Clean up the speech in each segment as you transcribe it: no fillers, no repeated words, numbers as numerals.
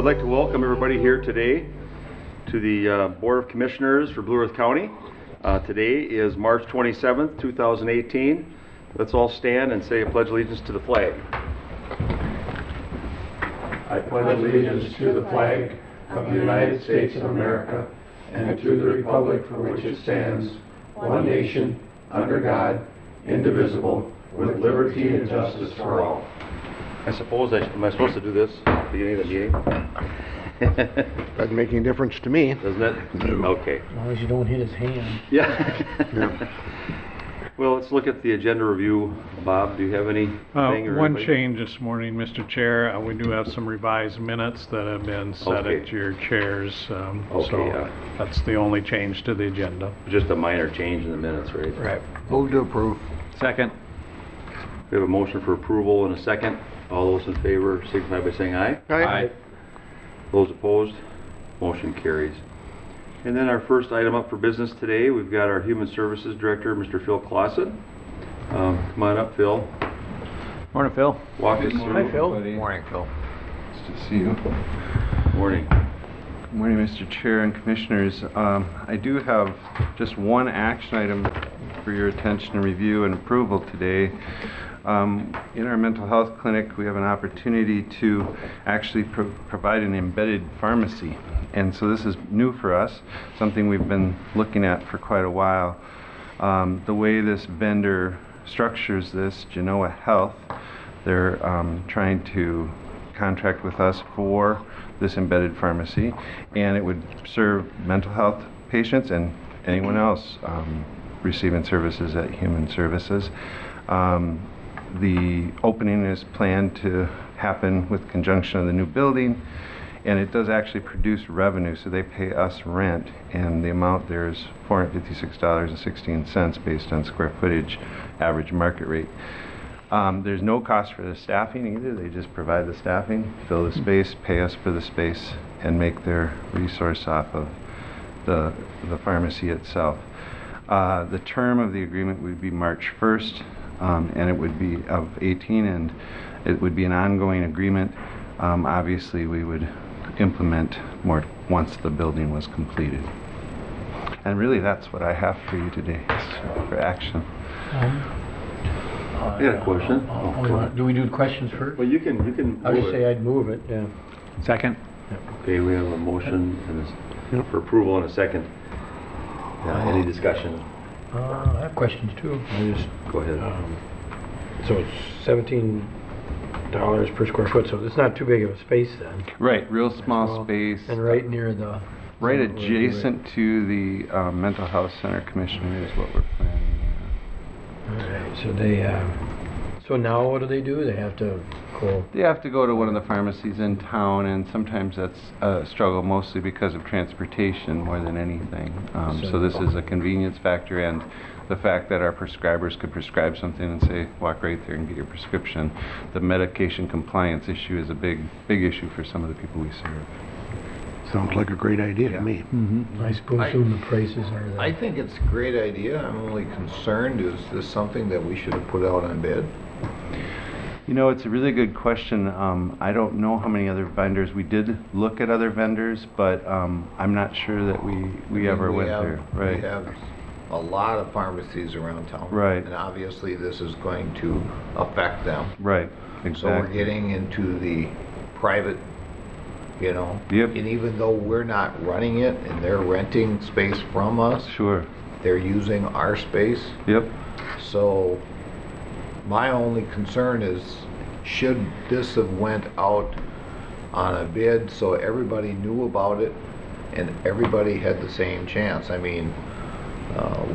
I'd like to welcome everybody here today to the Board of Commissioners for Blue Earth County. Today is March 27th, 2018. Let's all stand and say a pledge allegiance to the flag. I pledge allegiance to the flag of the United States of America and to the republic for which it stands, one nation, under God, indivisible, with liberty and justice for all. I suppose am I supposed to do this at the beginning of the meeting? Doesn't make any difference to me. Doesn't it? No. Okay. As long as you don't hit his hand. Yeah. Well, let's look at the agenda review. Bob, do you have anything? One change this morning, Mr. Chair. We do have some revised minutes that have been set at your chairs. That's the only change to the agenda. Just a minor change in the minutes, right? Right. Move to approve. Second. We have a motion for approval and a second. All those in favor signify by saying aye. Aye. Those opposed, motion carries. And then our first item up for business today, we've got our Human Services Director, Mr. Phil Clausen. Come on up, Phil. Morning, Phil. Walk us through. Hi, Phil. Morning, Phil. Nice to see you. Morning. Good morning, Mr. Chair and Commissioners. I do have just one action item for your attention and review and approval today. In our mental health clinic, we have an opportunity to actually provide an embedded pharmacy. And so this is new for us, something we've been looking at for quite a while. The way this vendor structures this, Genoa Health, they're trying to contract with us for this embedded pharmacy, and it would serve mental health patients and anyone else receiving services at Human Services. The opening is planned to happen with conjunction of the new building, and it does actually produce revenue, so they pay us rent, and the amount there is $456.16 based on square footage average market rate. There's no cost for the staffing either. They just provide the staffing, fill the space, pay us for the space, and make their resource off of the pharmacy itself. The term of the agreement would be March 1st, and it would be of 18, and it would be an ongoing agreement. Obviously, we would implement more once the building was completed. And really, that's what I have for you today for action. I got a question. Do we do questions first? Well, you can I would move say it. I'd move it, yeah. Second. Okay, we have a motion and for approval and a second. Any discussion? I have questions too. Go ahead. So it's $17 per square foot, so it's not too big of a space then. Right, real small space. And right near the... Right adjacent to the Mental Health Center, Commissioner, is what we're planning. Alright, so they, so now what do? They have to go... They have to go to one of the pharmacies in town, and sometimes that's a struggle mostly because of transportation more than anything. So this is a convenience factor, and the fact that our prescribers could prescribe something and say, walk right there and get your prescription. The medication compliance issue is a big issue for some of the people we serve. Sounds like a great idea to me. I suppose the prices are the... I think it's a great idea. I'm only concerned, is this something that we should have put out on bid? You know, it's a really good question. I don't know how many other vendors. We did look at other vendors, but I'm not sure that we ever went there. Right. We have a lot of pharmacies around town. Right. And obviously this is going to affect them. Right, exactly. So we're getting into the private, you know. Yep. And even though we're not running it and they're renting space from us, Sure. they're using our space. Yep. So my only concern is, should this have went out on a bid so everybody knew about it and everybody had the same chance? I mean,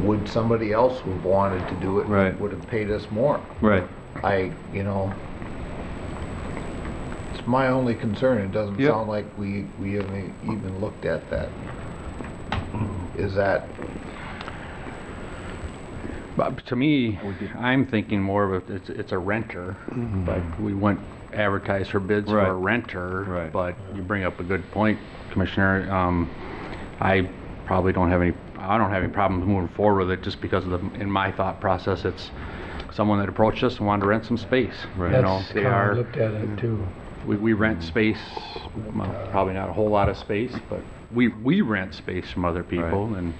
would somebody else who wanted to do it Right. would have paid us more? Right. You know, it's my only concern. It doesn't Yep. sound like we haven't even looked at that. Is that... But to me, I'm thinking more of it's a renter, but we wouldn't advertise for bids for a renter. Right. But you bring up a good point, Commissioner. I probably don't have any problems moving forward with it, just because of in my thought process, it's someone that approached us and wanted to rent some space. Right. You know, That's they how I are. looked at it too. we rent space, well, probably not a whole lot of space, but we rent space from other people, Right. and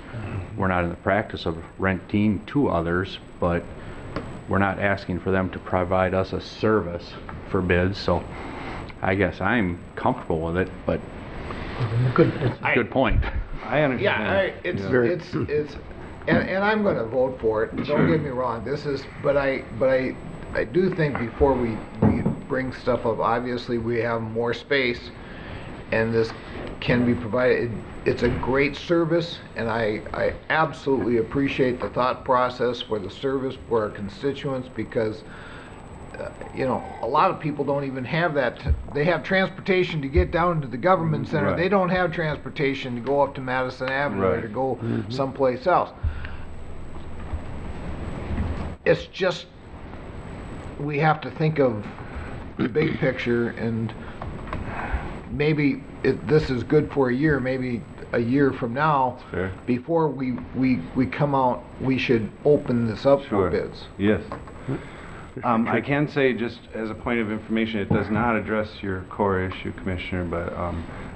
we're not in the practice of renting to others, but we're not asking for them to provide us a service for bids, so I guess I'm comfortable with it, but good point. I understand. And I'm gonna vote for it, don't get me wrong, but I do think before we bring stuff up, obviously we have more space, and this can be provided, it's a great service, and I absolutely appreciate the thought process for the service for our constituents, because you know, a lot of people don't even have that. They have transportation to get down to the government center. Right. They don't have transportation to go up to Madison Avenue or Right. to go someplace else. It's just, we have to think of the big picture, and maybe this is good for a year, maybe a year from now, Fair. before we come out, we should open this up Sure. for bids. Yes. I can say, just as a point of information, it does not address your core issue, Commissioner, but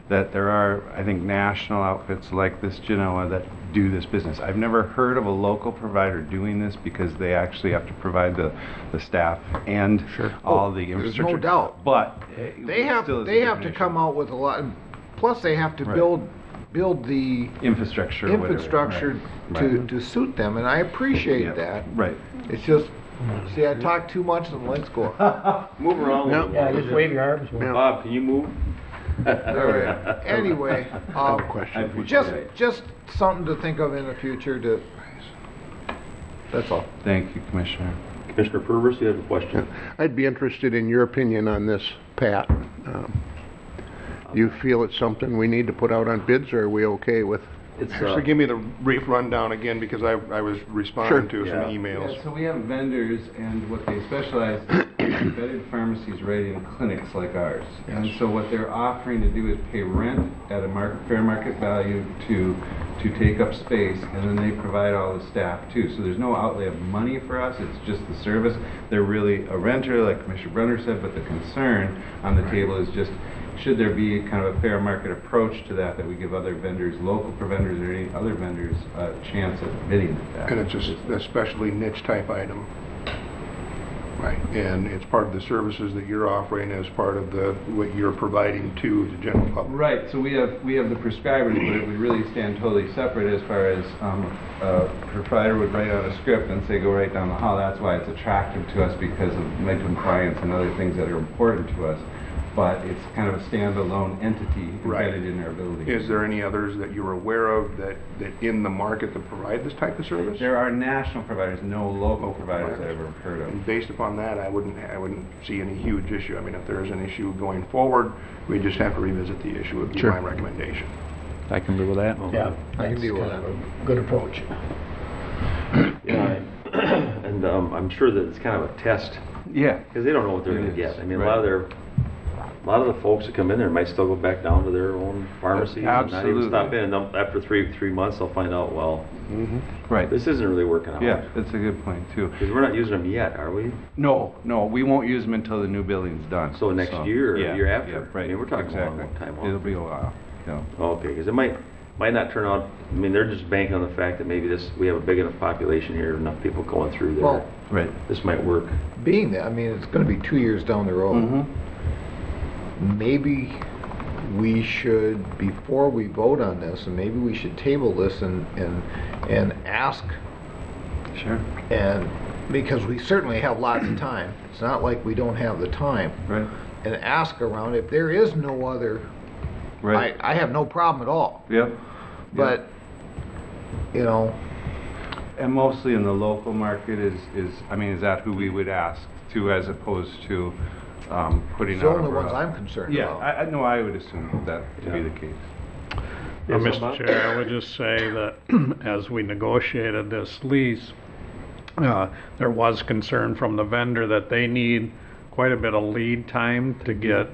that there are, I think, national outfits like this Genoa that do this business. I've never heard of a local provider doing this, because they actually have to provide the staff and all the There's infrastructure. no doubt. But They have to come out with a lot, plus they have to Right. build the infrastructure. or whatever. infrastructure Right. to suit them, and I appreciate Yeah. that. Right. It's just, see, I talk too much, and let's go. Move around. a little Yeah, bit. just wave your arms. Bob, can you move? All right. Anyway, I Question. appreciate just something to think of in the future. That's all. Thank you, Commissioner. Commissioner Purvis, you have a question? I'd be interested in your opinion on this, Pat. You feel it's something we need to put out on bids, or are we okay with? It's, Actually, give me the brief rundown again, because I was responding to some Yeah. emails. Yeah, so we have vendors, and what they specialize in is embedded pharmacies right in clinics like ours. And so what they're offering to do is pay rent at a fair market value to take up space, and then they provide all the staff too. So there's no outlay of money for us, it's just the service. They're really a renter, like Commissioner Brunner said, but the concern on the table is just, should there be kind of a fair market approach to that we give other vendors, local vendors or any other vendors, a chance at bidding at that? And it's just a specially niche type item. Right, and it's part of the services that you're offering as part of what you're providing to the general public. Right, so we have the prescribers, but it would really stand totally separate as far as a provider would write out a script and say, go right down the hall. That's why it's attractive to us, because of med compliance and other things that are important to us. But it's kind of a standalone entity Right. embedded in our building. Is there any others that you're aware of that in the market that provide this type of service? There are national providers, no local providers I've ever heard of. And based upon that, I wouldn't see any huge issue. I mean, if there is an issue going forward, we just have to revisit the issue, would be Sure. my recommendation. I can live with that. Yeah, I can that's deal with kind of a good approach. Yeah, and I'm sure that it's kind of a test, Yeah. because they don't know what they're It gonna is, get. I mean, right. a lot of the folks that come in there might still go back down to their own pharmacy and not even Absolutely. stop in, and after three months, they'll find out, well, Right. this isn't really working out. Yeah, that's a good point too. Because we're not using them yet, are we? No, we won't use them until the new building's done. So next year or yeah, year after? Yeah, right. I mean, we're talking a long exactly. time off. It'll be a while, yeah. Okay, because it might not turn out, I mean, they're just banking on the fact that maybe we have a big enough population here, enough people going through there. Well, Right. This might work. being that, I mean, it's gonna be 2 years down the road. Mm-hmm. Maybe we should, before we vote on this, and maybe we should table this and ask, Sure. and, because we certainly have lots of time. It's not like we don't have the time. Right. And ask around, if there is no other, Right. I have no problem at all. Yep. But, you know, And mostly in the local market is that who we would ask to, as opposed to putting it's out the only a- ones I'm concerned Yeah, about. I would assume that to be Yeah. the case. Mr. Chair, I would just say that as we negotiated this lease, there was concern from the vendor that they need quite a bit of lead time to get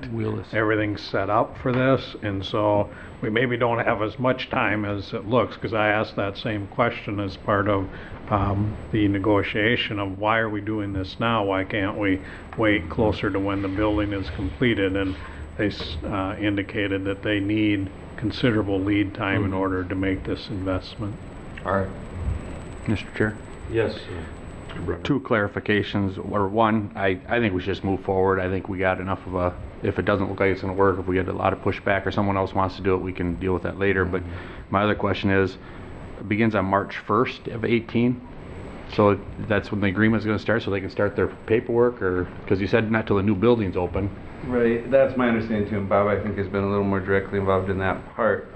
everything set up for this, and so we maybe don't have as much time as it looks, because I asked that same question as part of the negotiation of why are we doing this now? Why can't we wait closer to when the building is completed? And they indicated that they need considerable lead time in order to make this investment. All right. Mr. Chair? Yes. Two clarifications, or one, I think we should just move forward. I think we got enough of a, if it doesn't look like it's gonna work, if we get a lot of pushback or someone else wants to do it, we can deal with that later. But my other question is, it begins on March 1st of 18, so that's when the agreement's gonna start, so they can start their paperwork, or, because you said not till the new building's open. Right, that's my understanding too, and Bob, I think, has been a little more directly involved in that part,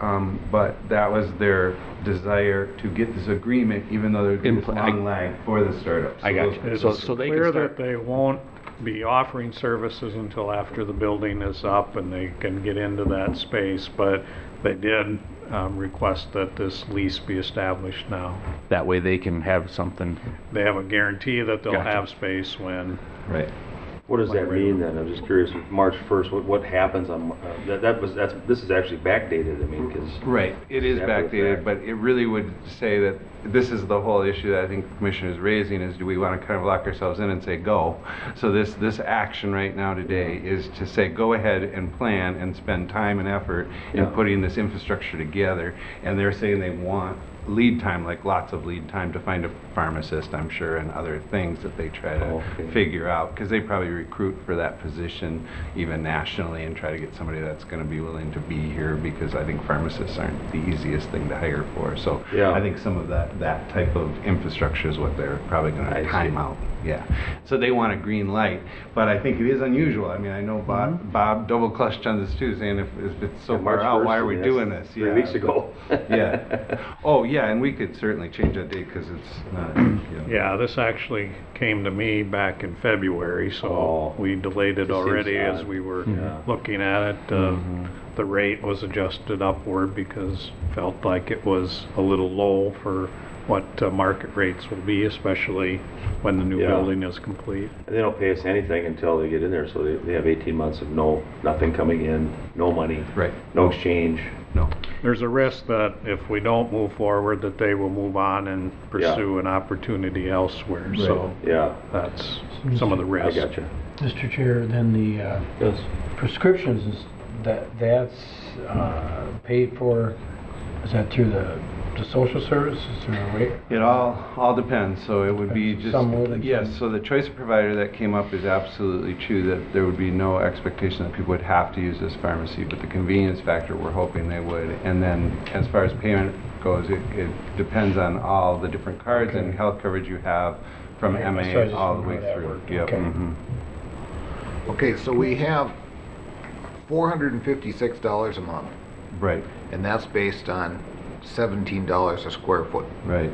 but that was their desire to get this agreement, even though there'd be this long lag for the startup. I got you. So they can Clear start. that they won't be offering services until after the building is up and they can get into that space, but they did request that this lease be established now. That way they can have something. They have a guarantee that they'll Gotcha. have space when. Right. What does that mean then? I'm just curious, March 1st, what happens on, this is actually backdated, I mean, because. Right, it is After the backdated, fact. but it really would say that this is the whole issue that I think the commissioner is raising, is do we want to kind of lock ourselves in and say go? So this action right now today is to say go ahead and plan and spend time and effort in Yeah. putting this infrastructure together, and they're saying they want lead time, like lots of lead time to find a pharmacist, I'm sure, and other things that they try to Okay. figure out, because they probably recruit for that position even nationally and try to get somebody that's going to be willing to be here, because I think pharmacists aren't the easiest thing to hire for. So Yeah. I think some of that type of infrastructure is what they're probably going I to see. time out. Yeah. So they want a green light, but I think it is unusual. I mean, I know Bob double clutched on this too, saying if it's so Yeah, March far out, why 1st, are we I mean, doing that's this? 3 weeks ago. Yeah. Oh, yeah, and we could certainly change that date because it's not, you know. Yeah, this actually came to me back in February, so Oh. we delayed it Just seems already as odd. we were Yeah. looking at it. The rate was adjusted upward because felt like it was a little low for what market rates will be, especially when the new Yeah. building is complete. And they don't pay us anything until they get in there, so they have 18 months of nothing coming in, no money. Right. No exchange. No. There's a risk that if we don't move forward, that they will move on and pursue an opportunity elsewhere, so Yeah, that's some of the I risk. gotcha. Mr. Chair, then the Yes. prescriptions, that's paid for, is that through the social services or wait? It all depends, so it would be just, Some more than yes, some. so the choice of provider that came up is absolutely true, that there would be no expectation that people would have to use this pharmacy, but the convenience factor, we're hoping they would. And then, as far as payment goes, it depends on all the different cards and health coverage you have from Okay, so I MA just all the wonder way how that through. worked. Yep. Okay. Mhm. Okay, so we have $456 a month, Right, and that's based on $17 a square foot. right.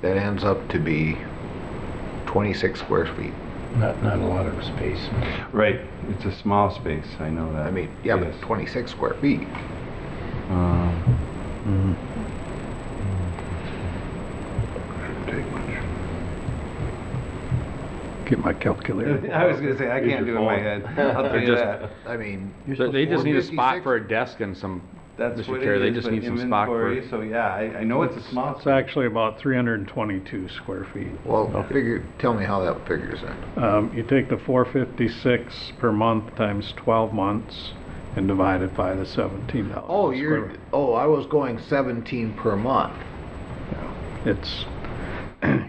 That ends up to be 26 square feet. Not a lot of space. Right, it's a small space, I know that. I mean, yeah, Yes. but 26 square feet. Get my calculator. I was gonna say, I Use can't your do it in my phone. head. I'll tell you that. I mean, They just need a spot 456? for a desk and some, That's Mr. what Chair, it they is, just but need some spot for. inventory, so yeah, I know it's a small. It's actually about 322 square feet. well, tell me how that figures in. You take the 456 per month times 12 months and divide it by the $17. Oh, a square. I was going 17 per month. It's,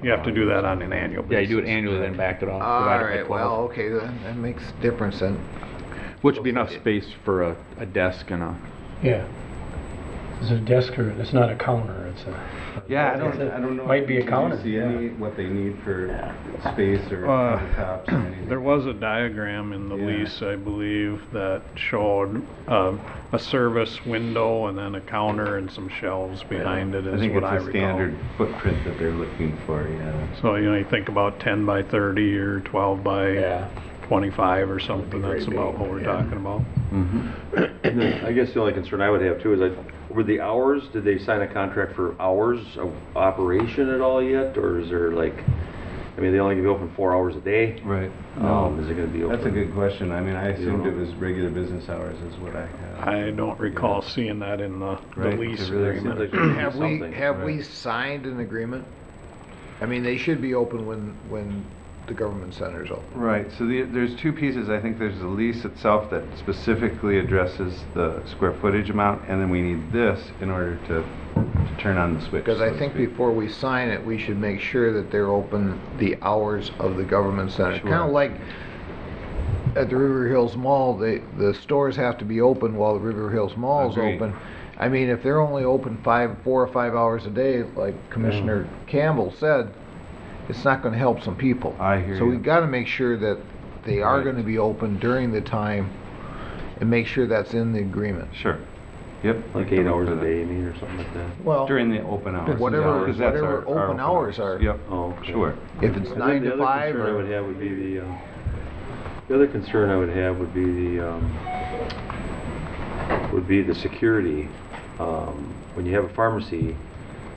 you have to do that on an annual basis. Yeah, you do it annually, then back it off. All divide it by right, 12. well, okay, that makes difference then. Which would be enough space for a desk and a, Yeah. It's a desk or, it's not a counter, it's a. Yeah, I don't know. Might be a Did you counter. See what they need for space or countertops or anything? There was a diagram in the Yeah. lease, I believe, that showed a service window and then a counter and some shelves behind it, I is think what it's I a recall. standard footprint that they're looking for, yeah. So, you think about 10 by 30 or 12 by 25 or something, that's very about big, what we're yeah. talking about. And then I guess the only concern I would have too is, were the hours, did they sign a contract for hours of operation at all yet? Or is there like, I mean, they only gonna be open 4 hours a day. Right. Is it gonna be open? That's a good question. I mean, I assumed know? it was regular business hours is what I had. I don't recall seeing that in the Right, lease it really agreement. seems like there should be Have something. we Right. signed an agreement? I mean, they should be open when the government center's open. Right, so there's two pieces. I think there's the lease itself that specifically addresses the square footage amount, and then we need this in order to turn on the switch. Because so I to think speak. before we sign it, we should make sure that they're open the hours of the government center. Sure. Kind of like at the River Hills Mall, the stores have to be open while the River Hills Mall's Agreed. open. I mean, if they're only open 4 or 5 hours a day, like Commissioner Campbell said, it's not going to help some people. I hear So you. we've got to make sure that they are Right. going to be open during the time and make sure that's in the agreement. Sure. Yep. Like 8 hours a day, you mean, or something like that? Well, During the open hours. Whatever- 'Cause that's whatever our open hours are. Yep. Oh, okay. Sure. if it's And 9 then to 5 The other concern I or... would have would be the other concern I would have would be the security. When you have a pharmacy,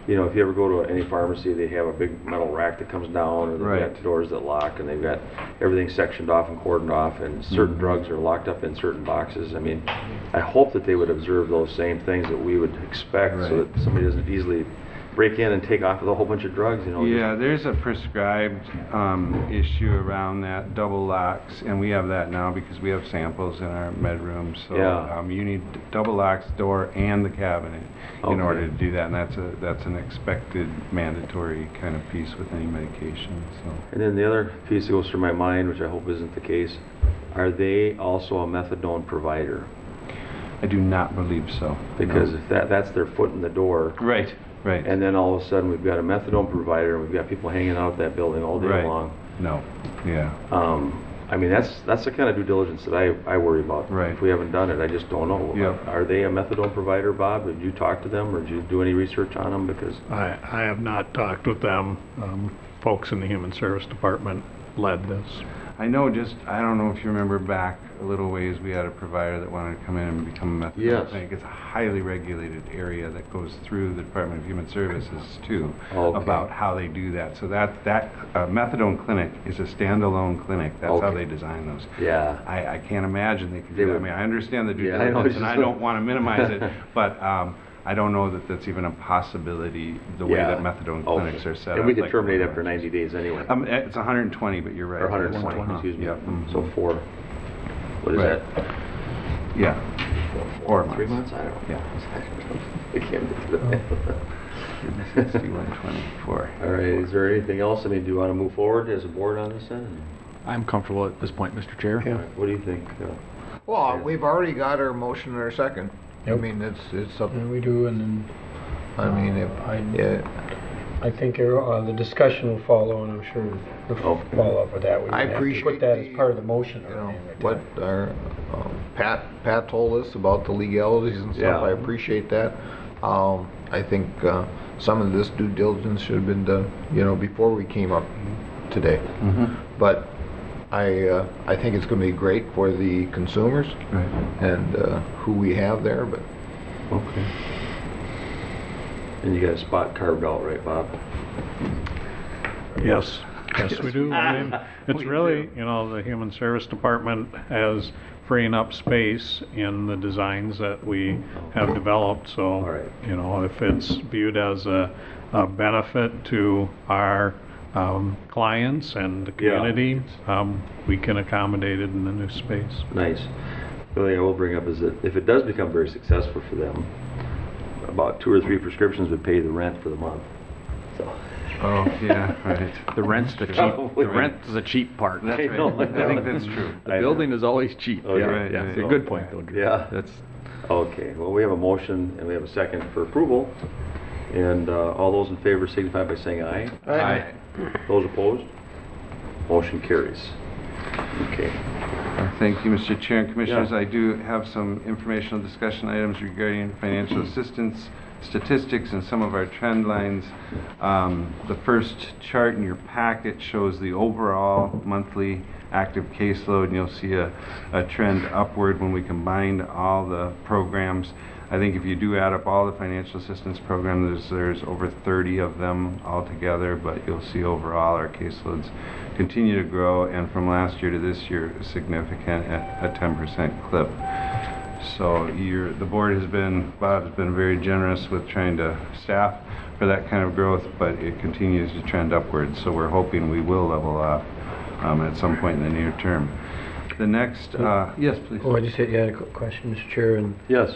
you know, if you ever go to any pharmacy, they have a big metal rack that comes down, or they've Right. got doors that lock, and they've got everything sectioned off and cordoned off, and certain drugs are locked up in certain boxes. I mean, I hope that they would observe those same things that we would expect, so Right. that somebody doesn't easily break in and take off with a whole bunch of drugs, you know. Yeah, there's a prescribed issue around that, double locks, and we have that now because we have samples in our med room. So Yeah. you need double locks, door, and the cabinet in Okay. order to do that, and that's an expected mandatory kind of piece with any medication. So And then the other piece that goes through my mind, which I hope isn't the case, are they also a methadone provider? I do not believe so. Because No. if that's their foot in the door, Right, right. and then all of a sudden we've got a methadone provider, and we've got people hanging out at that building all day Right. long. No, yeah. I mean, that's the kind of due diligence that I worry about. Right. If we haven't done it, I just don't know. Yep. Are they a methadone provider, Bob? Did you talk to them, or did you do any research on them? Because, I have not talked with them. Folks in the Human Service Department led this. I know I don't know if you remember back a little ways, we had a provider that wanted to come in and become a methadone Yes. clinic. It's a highly regulated area that goes through the Department of Human Services too, Okay. about how they do that. So that methadone clinic is a standalone clinic. That's how Okay. they design those. yeah. I can't imagine they could They do that. I would- mean, I understand the due Yeah, I know, diligence, it's and I just- don't want to minimize it, but I don't know that that's even a possibility, the way that methadone Okay. clinics are set up. And we can like terminate the after 90 days anyway. It's 120, but you're right. Or 120, excuse me. Yep. So 4, what is Right. that? Yeah. 4 3 months. months? I don't know. Yeah. I can't do that. 6124. All right, is there anything else? I mean, do you want to move forward as a board on this then? I'm comfortable at this point, Mr. Chair. All right, what do you think? Well, we've already got our motion and our second. I Yep. mean, it's up, And we do, and then I mean, if, yeah, I think the discussion will follow, and I'm sure the Oh. follow-up with that. We I have to appreciate put that as the, part of the motion. you or know, anything like what that. our, Pat told us about the legalities and stuff. Yeah. I appreciate that. I think, some of this due diligence should have been done, you know, before we came up today. Mm-hmm. But I think it's gonna be great for the consumers Right. and, who we have there, but Okay. And you got a spot carved out, right, Bob? Yes, yes, we do. I mean, it's We really, do. you know, the Human Service Department has freeing up space in the designs that we have developed, so, All right. you know, if it's viewed as a benefit to our clients and the Yeah. community, we can accommodate it in the new space. Nice. The other thing I will bring up is that if it does become very successful for them, about 2 or 3 prescriptions would pay the rent for the month. So. Oh, yeah, right. The rent's the cheap, Probably. the rent is the cheap part. That's I right. know. I think that's true. The building is always cheap. Oh, Yeah, right, yeah. right. It's a good point, though, Drew. Yeah. That's, Okay, well, we have a motion and we have a second for approval. And all those in favor signify by saying aye. Aye. Those opposed? Motion carries. Okay. Thank you, Mr. Chair and Commissioners. Yeah. I do have some informational discussion items regarding financial assistance statistics and some of our trend lines. The first chart in your packet shows the overall monthly active caseload, and you'll see a trend upward when we combine all the programs. I think if you do add up all the financial assistance programs, there's over 30 of them altogether, but you'll see overall our caseloads continue to grow, and from last year to this year, significant at a 10% clip. So the board has been, Bob has been very generous with trying to staff for that kind of growth, but it continues to trend upwards. So we're hoping we will level off at some point in the near term. The next, yes, please. Oh, I just had a question, Mr. Chair, and Yes.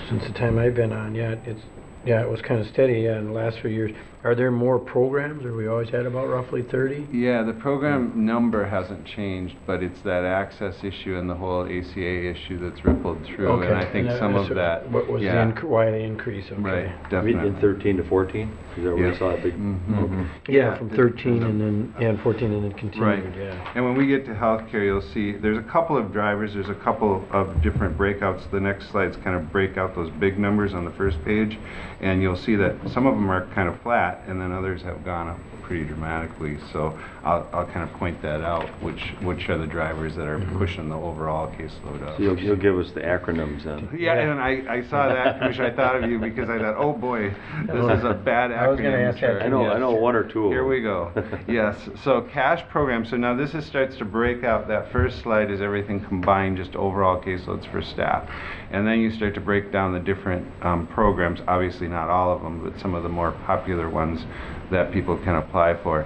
Since the time I've been on, it was kind of steady in the last few years. Are there more programs, or we always had about roughly 30? Yeah, the program number hasn't changed, but it's that access issue and the whole ACA issue that's rippled through, Okay. and I think some of that. What was yeah, why the increase? Okay. right, definitely. In 13 to 14? Is that where Yeah. we saw a big? Mhm. Yeah, from 13 and then, and 14 and then continued, Right. yeah. And when we get to healthcare, you'll see there's a couple of drivers, there's a couple of different breakouts. The next slides kind of break out those big numbers on the first page, and you'll see that some of them are kind of flat, and then others have gone up pretty dramatically. So I'll kind of point that out, which are the drivers that are pushing the overall caseload up. So you'll give us the acronyms then. Yeah, and I saw that, Commissioner. I thought of you because I thought, oh boy, this is a bad acronym. I was gonna ask that chart. I know, Yes. I know one or two of them. Here we go. Yes, so cash program. So now this starts to break out. That first slide is everything combined, just overall caseloads for staff. And then you start to break down the different programs, obviously not all of them, but some of the more popular ones that people can apply for.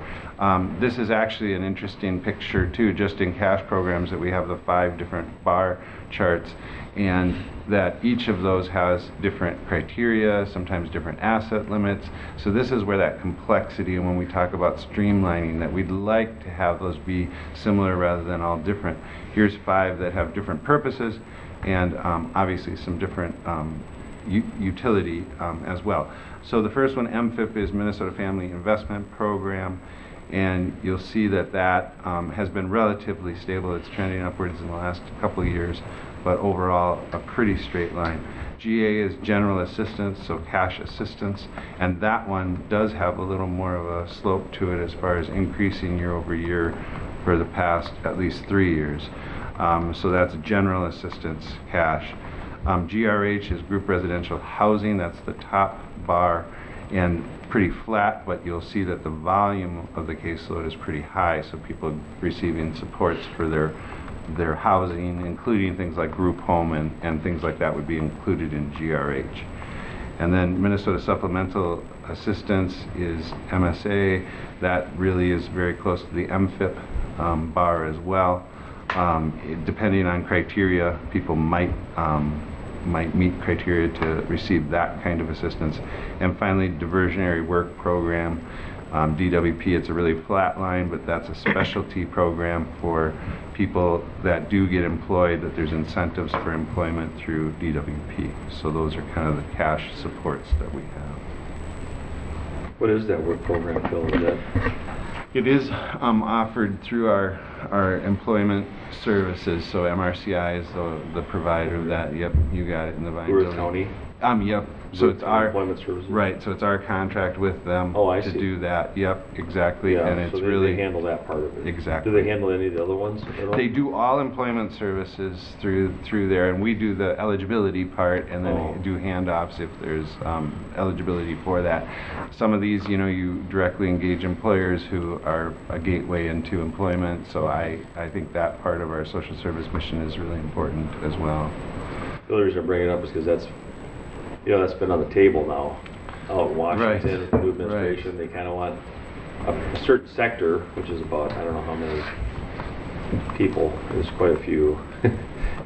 This is actually an interesting picture too, just in cash programs, that we have the 5 different bar charts, and that each of those has different criteria, sometimes different asset limits. So this is where that complexity, and when we talk about streamlining, that we'd like to have those be similar rather than all different. Here's 5 that have different purposes, and obviously some different utility as well. So the first one, MFIP, is Minnesota Family Investment Program, and you'll see that has been relatively stable. It's trending upwards in the last couple of years, but overall a pretty straight line. GA is General Assistance, so cash assistance, and that one does have a little more of a slope to it as far as increasing year over year for the past at least 3 years. So that's General Assistance cash. GRH is Group Residential Housing. That's the top bar, and pretty flat, but you'll see that the volume of the caseload is pretty high, so people receiving supports for their housing, including things like group home and things like that, would be included in GRH. And then Minnesota Supplemental Assistance is MSA. That really is very close to the MFIP bar as well. Depending on criteria, people might meet criteria to receive that kind of assistance. And finally, Diversionary Work Program, DWP. It's a really flat line, but that's a specialty program for people that do get employed, that there's incentives for employment through DWP. So those are kind of the cash supports that we have. What is that work program, Phil? Is that? It is offered through our employment services, so MRCI is the provider of that. Yep, you got it in the Vine Blue building. County? Yep. So it's our Employment Services? right. So it's our contract with them Oh, I to see. do that. Yep, exactly. Yeah, And it's so really they handle that part of it. Exactly. Do they handle any of the other ones at all? They do all employment services through there, and we do the eligibility part, and then Oh. do handoffs if there's eligibility for that. Some of these, you directly engage employers who are a gateway into employment, so I think that part of our social service mission is really important as well. The only reason I bring it up is because that's been on the table now out in Washington with the new administration. They kind of want a certain sector, which is about, I don't know how many people, there's quite a few. It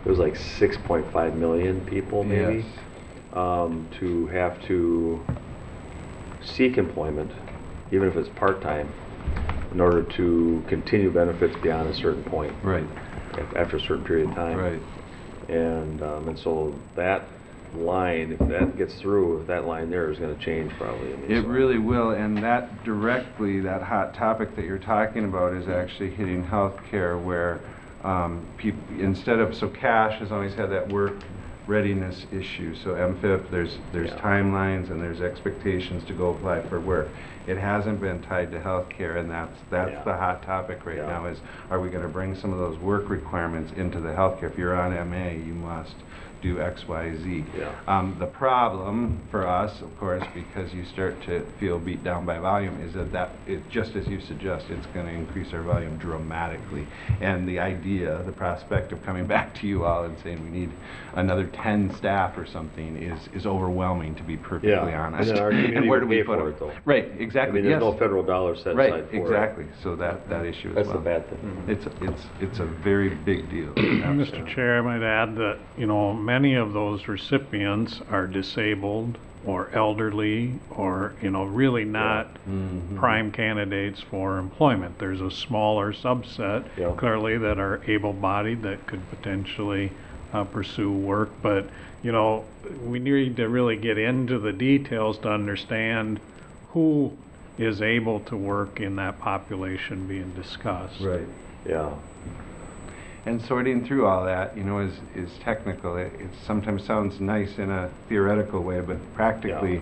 was like 6.5 million people maybe, Yes. to have to seek employment, even if it's part-time, in order to continue benefits beyond a certain point, Right. after a certain period of time. Right. And so that line, if that gets through, if that line there is going to change probably. It really will, and that hot topic that you're talking about is actually hitting healthcare, where people, so cash has always had that work readiness issue. So MFIP, there's timelines and there's expectations to go apply for work. It hasn't been tied to healthcare, and that's the hot topic right now is, are we going to bring some of those work requirements into the healthcare? If you're on MA, you must do X, Y, Z. The problem for us, of course, because you start to feel beat down by volume, is that just as you suggest, it's going to increase our volume dramatically. And the idea, the prospect of coming back to you all and saying we need another 10 staff or something is overwhelming, to be perfectly honest. And then our community where do would we pay put for it? it, though. Right, exactly. I mean, there's no federal dollars set aside for it. Exactly. So that issue as That's well. the bad thing. It's a very big deal. Mr. Chair, I might add that, many of those recipients are disabled or elderly or, really not prime candidates for employment. There's a smaller subset, clearly, that are able-bodied that could potentially pursue work. But, we need to really get into the details to understand who is able to work in that population being discussed. Right. Yeah. And sorting through all that, is technical. It sometimes sounds nice in a theoretical way, but practically,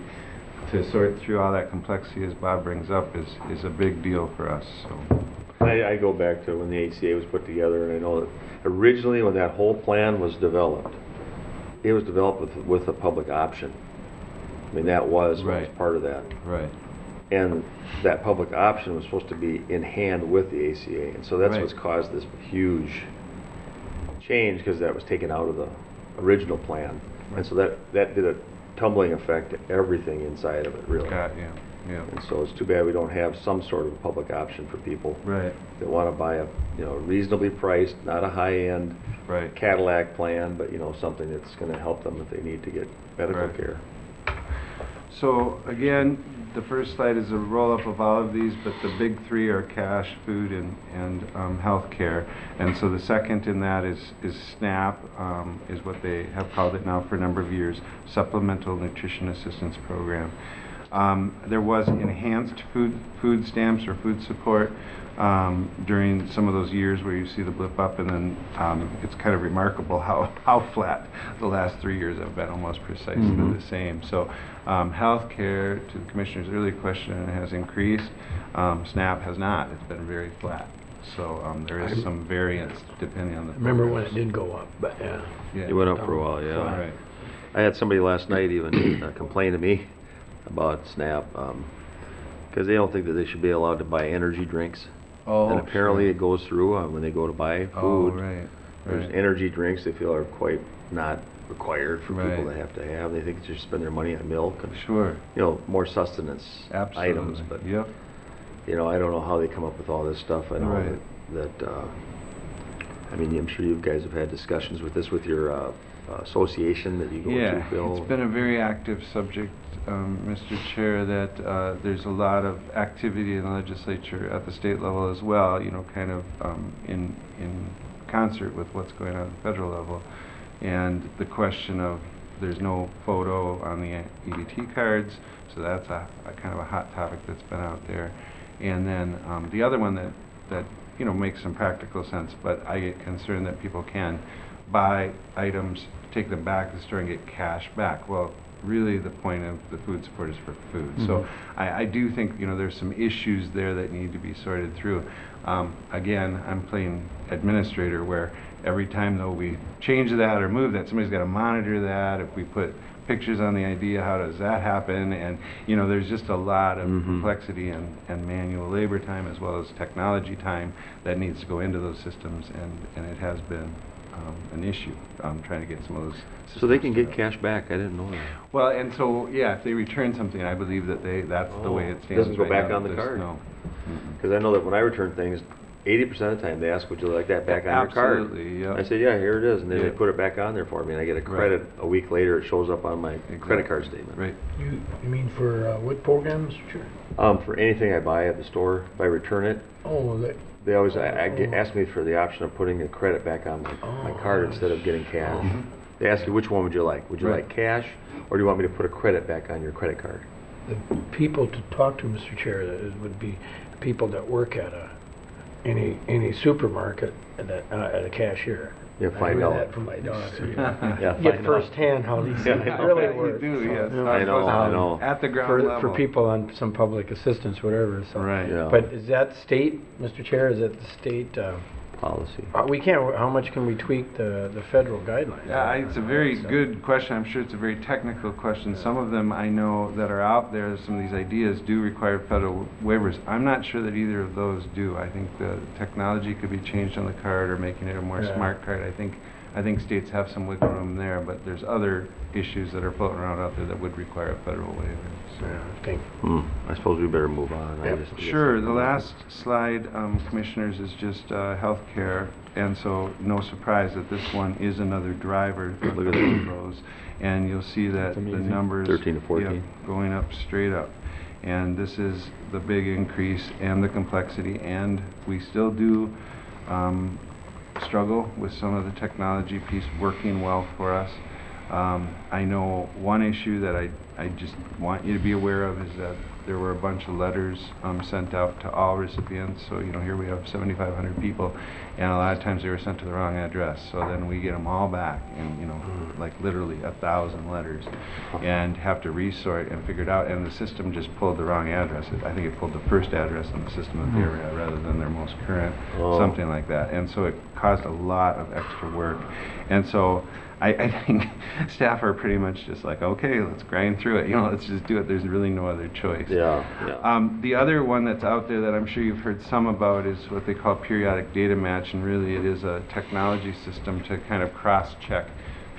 to sort through all that complexity, as Bob brings up, is a big deal for us. So I go back to when the ACA was put together, and I know that originally when that whole plan was developed, it was developed with a public option. I mean, that was part of that. Right. And that public option was supposed to be in hand with the ACA, and so that's what's caused this huge change, because that was taken out of the original plan, and so that did a tumbling effect to everything inside of it, really. And so it's too bad we don't have some sort of public option for people that want to buy a reasonably priced, not a high-end Cadillac plan, but something that's going to help them if they need to get medical care. So again, the first slide is a roll-up of all of these, but the big three are cash, food, and health care. And so the second in that is SNAP, is what they have called it now for a number of years, Supplemental Nutrition Assistance Program. There was enhanced food stamps or food support during some of those years where you see the blip up, and then it's kind of remarkable how flat the last 3 years have been, almost precisely the same. So health care, to the Commissioner's earlier question, has increased. SNAP has not. It's been very flat. So there is some variance depending on the Remember when programs. it did go up, but It went up for a while, yeah. Right. I had somebody last night even complain to me about SNAP, because they don't think that they should be allowed to buy energy drinks. And apparently it goes through when they go to buy food. There's energy drinks they feel are quite not required for people to have. They think they should spend their money on milk and more sustenance items. But I don't know how they come up with all this stuff. I know that I mean, I'm sure you guys have had discussions with this with your association that you go to, Phil. It's been a very active subject, Mr. Chair, that there's a lot of activity in the legislature at the state level as well, kind of in concert with what's going on at the federal level. And the question of there's no photo on the EBT cards, so that's a kind of a hot topic that's been out there. And then the other one that makes some practical sense, but I get concerned that people can buy items, take them back to the store and get cash back. Well, really the point of the food support is for food. So I do think there's some issues there that need to be sorted through. Again, I'm playing administrator, where every time though we change that or move that, somebody's got to monitor that. If we put pictures on the idea, how does that happen? And there's just a lot of complexity and manual labor time, as well as technology time, that needs to go into those systems, and it has been an issue trying to get some of those systems. So they can get cash back? I didn't know that. Well, and so if they return something, I believe that that's the way it stands. Doesn't go right back now. on the card? No. Because I know that when I return things, 80% of the time they ask, would you like that back on your card? Absolutely, yeah. I say, yeah, here it is, and then they put it back on there for me, and I get a credit a week later. It shows up on my credit card statement. Right. You mean for what programs? Sure. For anything I buy at the store, if I return it, they always ask me for the option of putting a credit back on my card instead of getting cash. They ask you, which one would you like? Would you like cash, or do you want me to put a credit back on your credit card? The people to talk to, Mr. Chair, would be people that work at a any supermarket at a cashier. Yeah, I find heard out. that from my daughter. Yeah, Get find out. firsthand how these things Yeah, really You work. do, yes. I know. At the ground level. For people on some public assistance, whatever, so. Right. Yeah. But is that state, Mr. Chair, is that the state, Policy. we can't, how much can we tweak the federal guidelines? Yeah, it's a very So- good question. I'm sure it's a very technical question. Some of them I know that are out there, some of these ideas do require federal waivers. I'm not sure that either of those do. I think the technology could be changed on the card or making it a more Yeah. smart card. I think states have some wiggle room there, but there's other issues that are floating around out there that would require a federal waiver. So. Yeah, I think. I suppose we better move on. Yep. Sure. The last slide, Commissioners, is just healthcare, and so no surprise that this one is another driver. Look at that. Those, and you'll see that the numbers 13 to 14. yep, going up straight up, and this is the big increase and the complexity, and we still do struggle with some of the technology piece working well for us. I know one issue that I just want you to be aware of is that there were a bunch of letters sent out to all recipients. So, you know, here we have 7,500 people, and a lot of times they were sent to the wrong address. So then we get them all back, and, you know, like literally 1,000 letters, and have to resort and figure it out. And the system just pulled the wrong address. I think it pulled the first address on the system that they were at rather than their most current, something like that. And so it caused a lot of extra work. And so I think staff are pretty much just like, okay, let's grind through it. You know, let's just do it. There's really no other choice. Yeah. The other one that's out there that I'm sure you've heard some about is what they call periodic data match, and really it is a technology system to kind of cross-check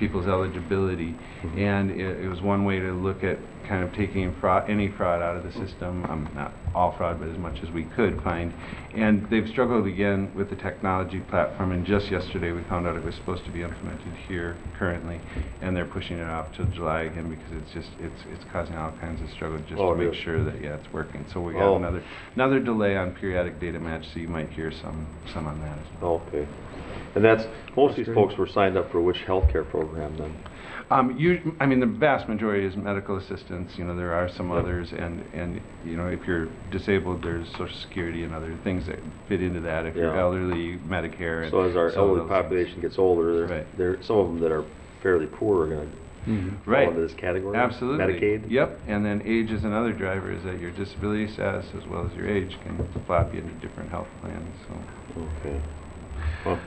people's eligibility. And it was one way to look at kind of taking any fraud out of the system, not all fraud, but as much as we could find. And they've struggled again with the technology platform, and just yesterday we found out it was supposed to be implemented here currently, and they're pushing it off till July again because it's causing all kinds of struggle just to make sure that it's working. So we got another delay on periodic data match, so you might hear some on that as well. Okay. And that's, most of these folks were signed up for which healthcare program then? I mean, the vast majority is medical assistance. You know, there are some others, and you know, if you're disabled, there's Social Security and other things that fit into that. If you're elderly, Medicare. So as our elderly population gets older, Right. some of them that are fairly poor are going to fall into this category? Absolutely. Medicaid? Yep. And then age is another driver, is that your disability status as well as your age can flop you into different health plans. So. Okay. Well,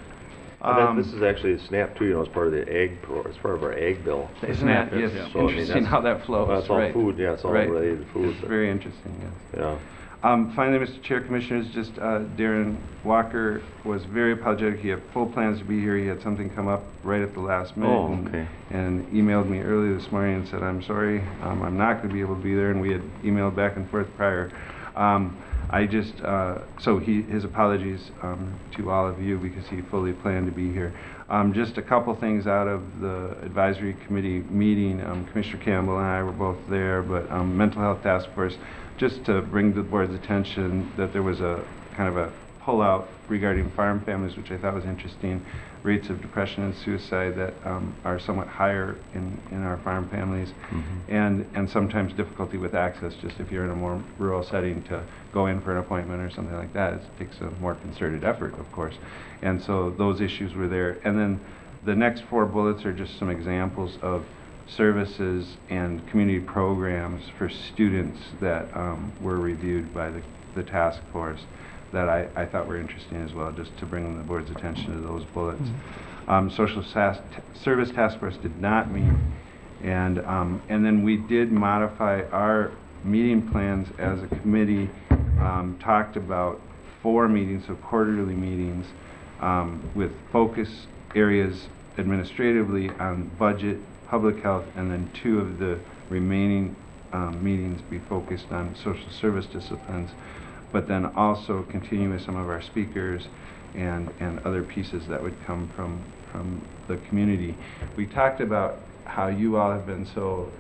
and then this is actually a SNAP too, you know, as part of the ag it's part of our ag bill. Isn't that So, I mean, interesting how that flows? Well, it's all right. food, yeah, it's all right. related to food. It's very interesting, yes. Yeah. Finally, Mr. Chair, Commissioners, just Darren Walker was very apologetic. He had full plans to be here. He had something come up right at the last minute and emailed me early this morning and said, I'm sorry, I'm not going to be able to be there, and we had emailed back and forth prior. I just, so his apologies to all of you because he fully planned to be here. Just a couple things out of the advisory committee meeting. Commissioner Campbell and I were both there, but Mental Health Task Force, just to bring the board's attention that there was a kind of a pullout regarding farm families, which I thought was interesting. Rates of depression and suicide that are somewhat higher in our farm families, and sometimes difficulty with access, just if you're in a more rural setting to go in for an appointment or something like that. It takes a more concerted effort, of course. And so those issues were there. And then the next 4 bullets are just some examples of services and community programs for students that were reviewed by the task force that I thought were interesting as well, just to bring the board's attention to those bullets. Social Service Task Force did not meet, and then we did modify our meeting plans as a committee, talked about 4 meetings, so quarterly meetings, with focus areas administratively on budget, public health, and then 2 of the remaining meetings be focused on social service disciplines, but then also continue with some of our speakers and other pieces that would come from the community. We talked about how you all have been so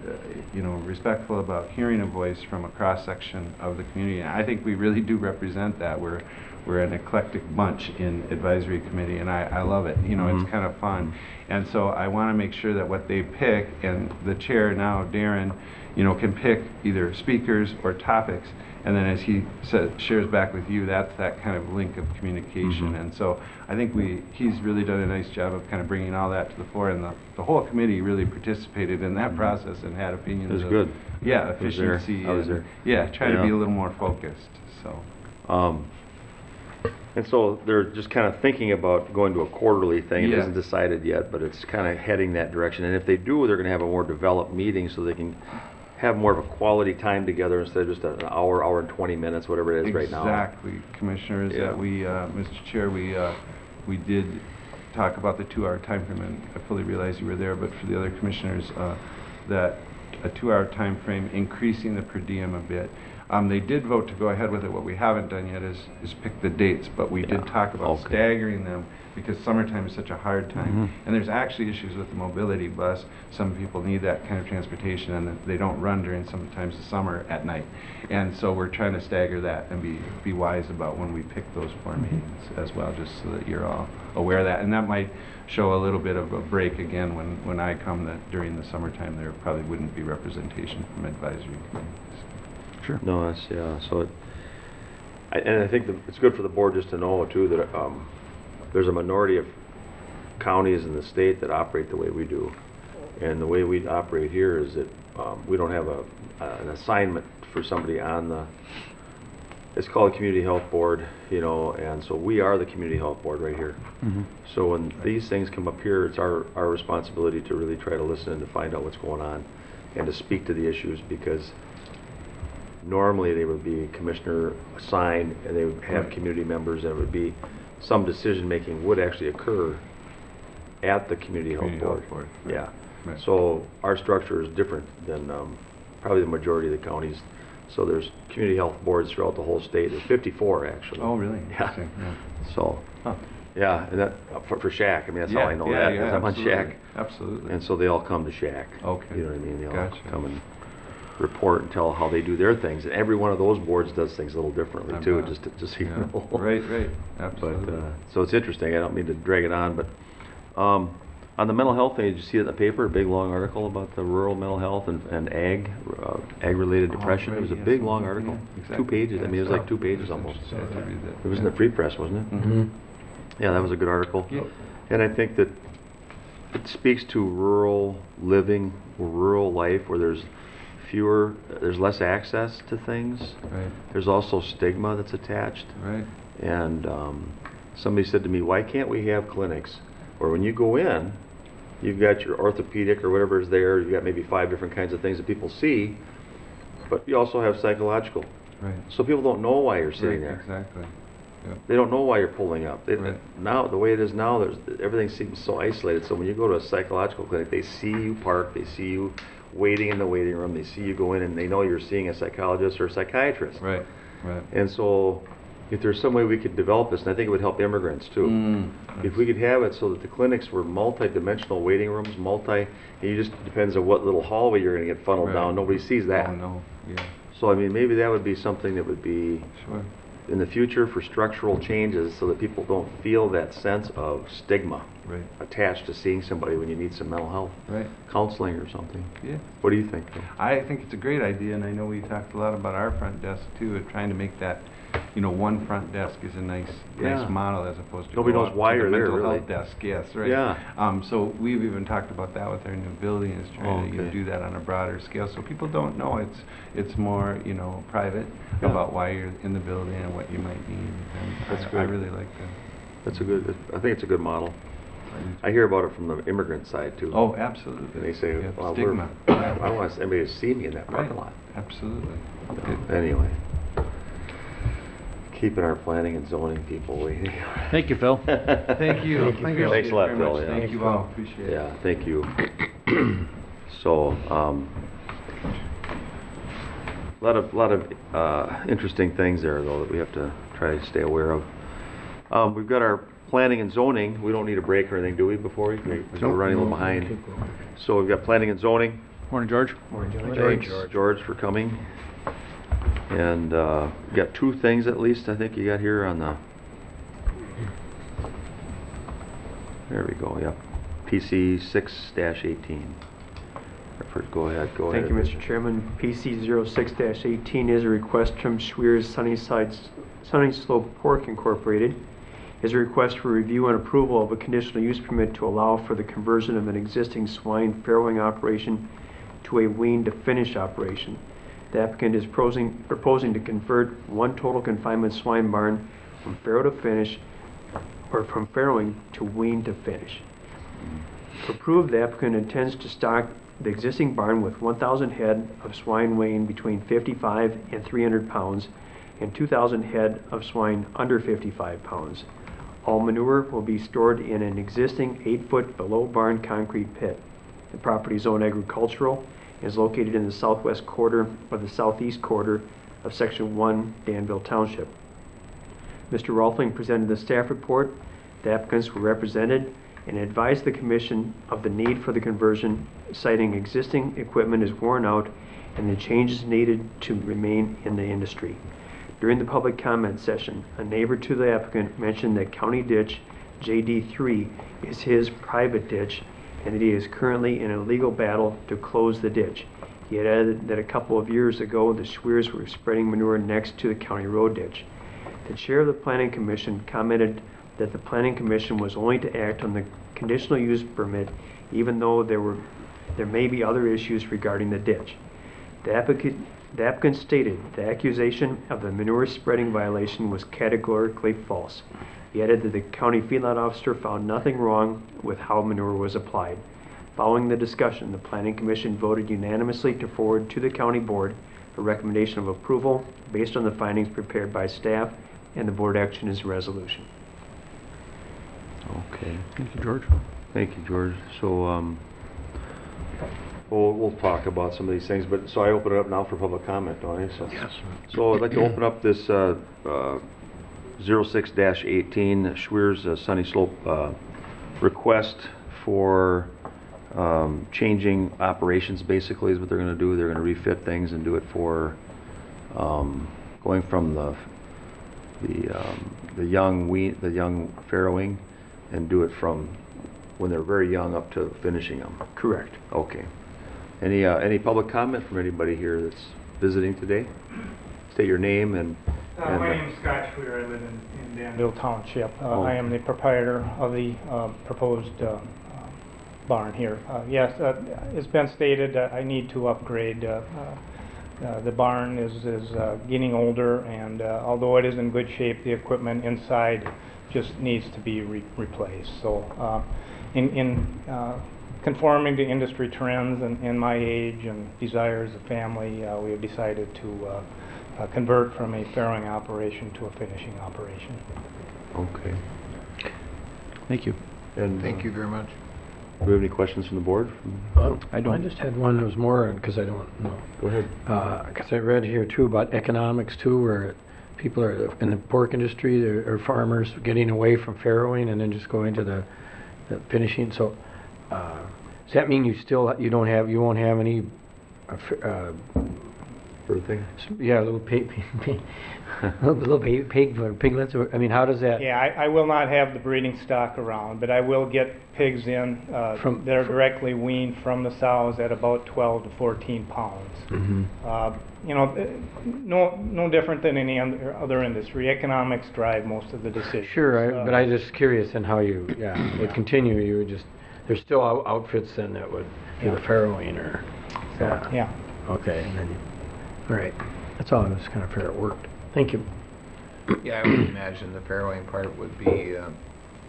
respectful about hearing a voice from a cross-section of the community. And I think we really do represent that. We're an eclectic bunch in advisory committee, and I love it. You know, it's kind of fun. And so I want to make sure that what they pick, and the chair now, Darren, can pick either speakers or topics, and then as he shares back with you, that's that kind of link of communication. Mm-hmm. And so I think he's really done a nice job of kind of bringing all that to the fore, and the whole committee really participated in that process and had opinions. It was of, good. Yeah, I was there. efficiency. I was and, there. Yeah, trying to be Yeah. a little more focused. So. And so they're just kind of thinking about going to a quarterly thing. It Yeah. isn't decided yet, but it's kind of heading that direction. And if they do, they're going to have a more developed meeting so they can have more of a quality time together instead of just an hour, hour and 20 minutes, whatever it is right now. Exactly, Commissioners. Yeah. Mr. Chair, we did talk about the 2-hour time frame, and I fully realize you were there, but for the other commissioners, that a 2-hour time frame, increasing the per diem a bit. They did vote to go ahead with it. What we haven't done yet is pick the dates, but we did talk about Okay. staggering them because summertime is such a hard time. Mhm. And there's actually issues with the mobility bus. Some people need that kind of transportation, and they don't run during sometimes the summer at night. And so we're trying to stagger that and be wise about when we pick those 4 meetings as well, just so that you're all aware of that. And that might show a little bit of a break again when I come, that during the summertime there probably wouldn't be representation from advisory committees. Sure. No, that's, yeah, so and I think it's good for the board just to know too that there's a minority of counties in the state that operate the way we do. And the way we operate here is that we don't have an assignment for somebody on it's called a community health board, you know, and so we are the community health board right here. Mm-hmm. So when these things come up here, it's our responsibility to really try to listen and to find out what's going on and to speak to the issues, because normally they would be commissioner assigned and they would have community members, and it would be some decision making would actually occur at the community health board. Right. Yeah. Right. So our structure is different than probably the majority of the counties. So there's community health boards throughout the whole state. There's 54 actually. Oh, really? Yeah. Interesting. Yeah. So, Huh. yeah, and that for Shack. I mean, that's how I know yeah, that, yeah, because I'm on absolutely. Shack. Absolutely. And so they all come to Shack. Okay. You know what I mean? They all Gotcha. come and report and tell how they do their things. And every one of those boards does things a little differently I too, bet. just so you Yeah. know. Right, But, absolutely. so it's interesting. I don't mean to drag it on, but on the mental health thing, did you see it in the paper, a big long article about the rural mental health and ag-related depression? right, It was a yes. big long article, Yeah, exactly. 2 pages. I mean, it was Yeah. like 2 pages It's almost. interesting to read that. It was in the Free Press, wasn't it? Mm-hmm. Yeah, that was a good article. Yeah. And I think that it speaks to rural living, rural life, where there's less access to things. Right, There's also stigma that's attached. right. And somebody said to me, why can't we have clinics where when you go in, you've got your orthopedic or whatever is there, you've got maybe 5 different kinds of things that people see, but you also have psychological. Right. So people don't know why you're sitting Right, there. Exactly. Yeah. They don't know why you're pulling up. Right. Now, the way it is now, everything seems so isolated. So when you go to a psychological clinic, they see you park, they see you waiting in the waiting room, they see you go in, and they know you're seeing a psychologist or a psychiatrist. Right, right. And so if there's some way we could develop this, and I think it would help immigrants too. If we could have it so that the clinics were multi-dimensional waiting rooms, and it just depends on what little hallway you're going to get funneled Right. down. Nobody sees that. Oh, no, yeah, So I mean, maybe that would be something that would be sure. in the future for structural changes, so that people don't feel that sense of stigma Right, attached to seeing somebody when you need some mental health right, counseling or something. yeah. What do you think, Phil? I think it's a great idea, and I know we talked a lot about our front desk too, of trying to make that, one front desk is a nice Yeah. model as opposed to Nobody go knows out why to the you're there, mental really. health desk. Yes, right. Yeah. So we've even talked about that with our new building, is trying to Okay. do that on a broader scale, so people don't know it's more private Yeah. about why you're in the building and what you might need. And That's I good. really like that. I think it's a good model. I hear about it from the immigrant side too. Oh, absolutely. And they say, Yeah, well, stigma. I want anybody to see me in that parking Right. lot. Absolutely. Anyway, keeping our planning and zoning people waiting. Thank you, Phil. Thank you. Thank you. Thanks a lot, very Phil, much. yeah. Thank you all. Appreciate it. Yeah, thank you. So, a lot of interesting things there, though, that we have to try to stay aware of. We've got our planning and zoning. We don't need a break or anything, do we, before we? Because we're running a little behind. So we've got planning and zoning. Morning, George. Thanks, George, for coming. And we've got 2 things at least, I think you got here on the... There we go, yep. PC 6-18. Go ahead. Thank you, Mr. Chairman. PC 06-18 is a request from Schweer's Sunny Slope Pork Incorporated. Is a request for review and approval of a conditional use permit to allow for the conversion of an existing swine farrowing operation to a wean to finish operation. The applicant is proposing to convert one total confinement swine barn from farrow to finish, or from farrowing to wean to finish. If approved, the applicant intends to stock the existing barn with 1,000 head of swine weighing between 55 and 300 pounds and 2,000 head of swine under 55 pounds. All manure will be stored in an existing 8-foot below barn concrete pit. The property is zoned agricultural and is located in the southwest quarter of the southeast quarter of Section 1, Danville Township. Mr. Rolfing presented the staff report. The applicants were represented and advised the Commission of the need for the conversion, citing existing equipment is worn out and the changes needed to remain in the industry. During the public comment session, a neighbor to the applicant mentioned that County Ditch JD3 is his private ditch and that he is currently in a legal battle to close the ditch. He had added that a couple of years ago, the Schweers were spreading manure next to the county road ditch. The chair of the Planning Commission commented that the Planning Commission was only to act on the conditional use permit even though there may be other issues regarding the ditch. The applicant stated the accusation of the manure spreading violation was categorically false. He added that the county feedlot officer found nothing wrong with how manure was applied. Following the discussion, the Planning Commission voted unanimously to forward to the county board a recommendation of approval based on the findings prepared by staff, and the board action is resolution. Okay. Thank you, George. Thank you, George. So, we'll talk about some of these things, but so I open it up now for public comment, don't I? So, Yes. So I'd like to open up this 06-18 Schweer's Sunny Slope request for changing operations. Basically, is what they're going to do. They're going to refit things and do it for going from the young farrowing, and do it from when they're very young up to finishing them. Correct. Okay. Any public comment from anybody here that's visiting today? State your name and. My name is Scott Schweer. I live in Danville Township. I am the proprietor of the proposed barn here. Yes, it's been stated that I need to upgrade. The barn is getting older, and although it is in good shape, the equipment inside just needs to be replaced. So in conforming to industry trends and my age and desires of family, we have decided to convert from a farrowing operation to a finishing operation. Okay. Thank you. And Thank you very much. do we have any questions from the board? I just had one that was more, because I don't know. Go ahead. Because I read here too about economics too, where people are in the pork industry, or farmers getting away from farrowing and then just going to the finishing. So does that mean you won't have any Birthing? yeah, little piglets? I mean, how does that? Yeah, I will not have the breeding stock around, but I will get pigs in that are directly weaned from the sows at about 12 to 14 pounds. Mm-hmm. You know, no different than any other industry. Economics drive most of the decisions. Sure, but I'm just curious in how you would continue. You would just, there's still outfits then that would do the farrowing or. Yeah. Okay, and then all right. That's all. I was kind of fair it worked. Thank you. Yeah, I would imagine the farrowing part would be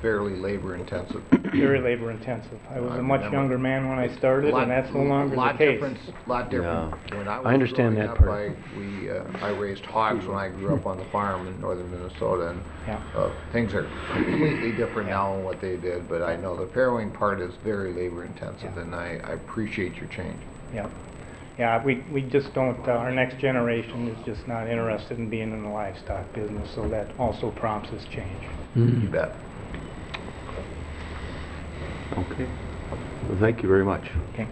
fairly labor intensive. Very labor intensive. I was a much younger man when I started, and that's no longer the case. Lot different. Yeah. When I was I understand growing that up, part. I raised hogs when I grew up on the farm in northern Minnesota, and Yeah. things are completely different now than what they did. But I know the farrowing part is very labor intensive, and I appreciate your change. Yeah. Yeah, we just don't, our next generation is just not interested in being in the livestock business, so that also prompts this change. You bet. Okay. Well, thank you very much. Okay.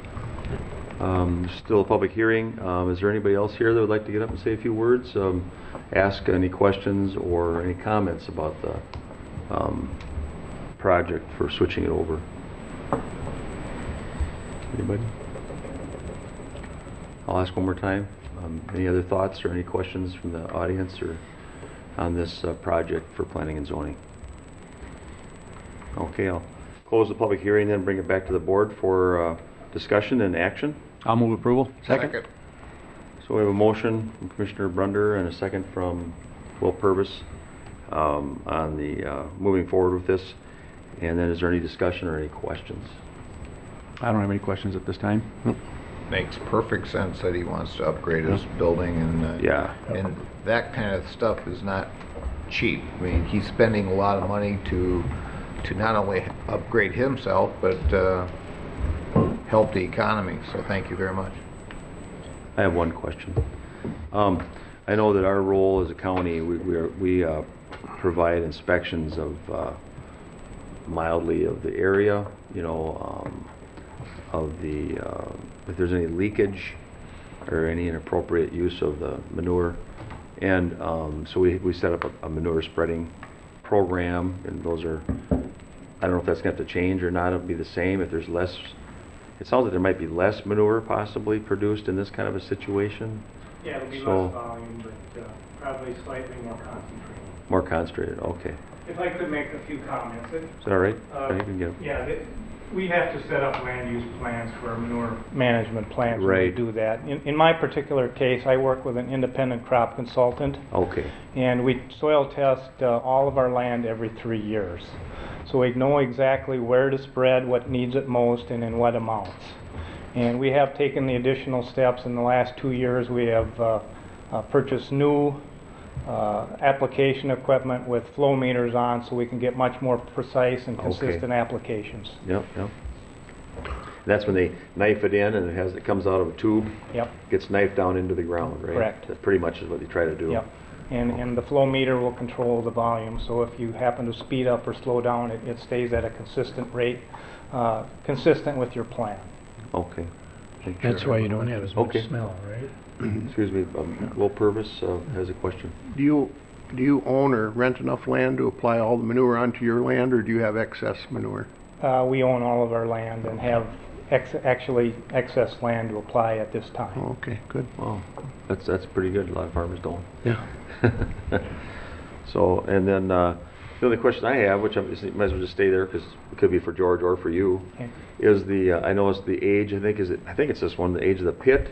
Still a public hearing. Is there anybody else here that would like to get up and say a few words? Ask any questions or any comments about the project for switching it over? Anybody? I'll ask one more time. Any other thoughts or any questions from the audience or on this project for planning and zoning? Okay, I'll close the public hearing, then bring it back to the board for discussion and action. I'll move approval. Second. So we have a motion from Commissioner Brunder and a second from Will Purvis on the moving forward with this. And then is there any discussion or any questions? I don't have any questions at this time. Makes perfect sense that he wants to upgrade his building, and Yeah. and that kind of stuff is not cheap. I mean, he's spending a lot of money to not only upgrade himself, but help the economy. So thank you very much. I have one question. I know that our role as a county, we provide inspections of mildly of the area, you know, of the, if there's any leakage or any inappropriate use of the manure. And so we set up a manure spreading program, and those are, I don't know if that's going to have to change or not. It'll be the same if there's less. It sounds like there might be less manure possibly produced in this kind of a situation. Yeah, it'll be So- less volume, but probably slightly more concentrated. More concentrated, okay. If I could make a few comments. Is that all right? I think we can get 'em. Yeah, we have to set up land use plans for our manure management plans when we Right. do that. In my particular case, I work with an independent crop consultant, Okay, and we soil test all of our land every 3 years. So we know exactly where to spread, what needs it most, and in what amounts. And we have taken the additional steps in the last 2 years. We have purchased new application equipment with flow meters on, so we can get much more precise and Okay. consistent applications. yep. That's when they knife it in and it comes out of a tube, Yep, gets knifed down into the ground, right? Correct. That pretty much is what they try to do. yep. And the flow meter will control the volume, so if you happen to speed up or slow down, it stays at a consistent rate, consistent with your plan. Okay. Thank you. That's why you don't have as much Okay. smell, right? Excuse me, Will Purvis has a question. Do you own or rent enough land to apply all the manure onto your land, or do you have excess manure? We own all of our land and have actually excess land to apply at this time. Oh, okay, good. Wow, that's pretty good. A lot of farmers don't. Yeah. So, and then the only question I have, which I might as well just stay there because it could be for George or for you, Okay. is I noticed the age. I think it's this one. The age of the pit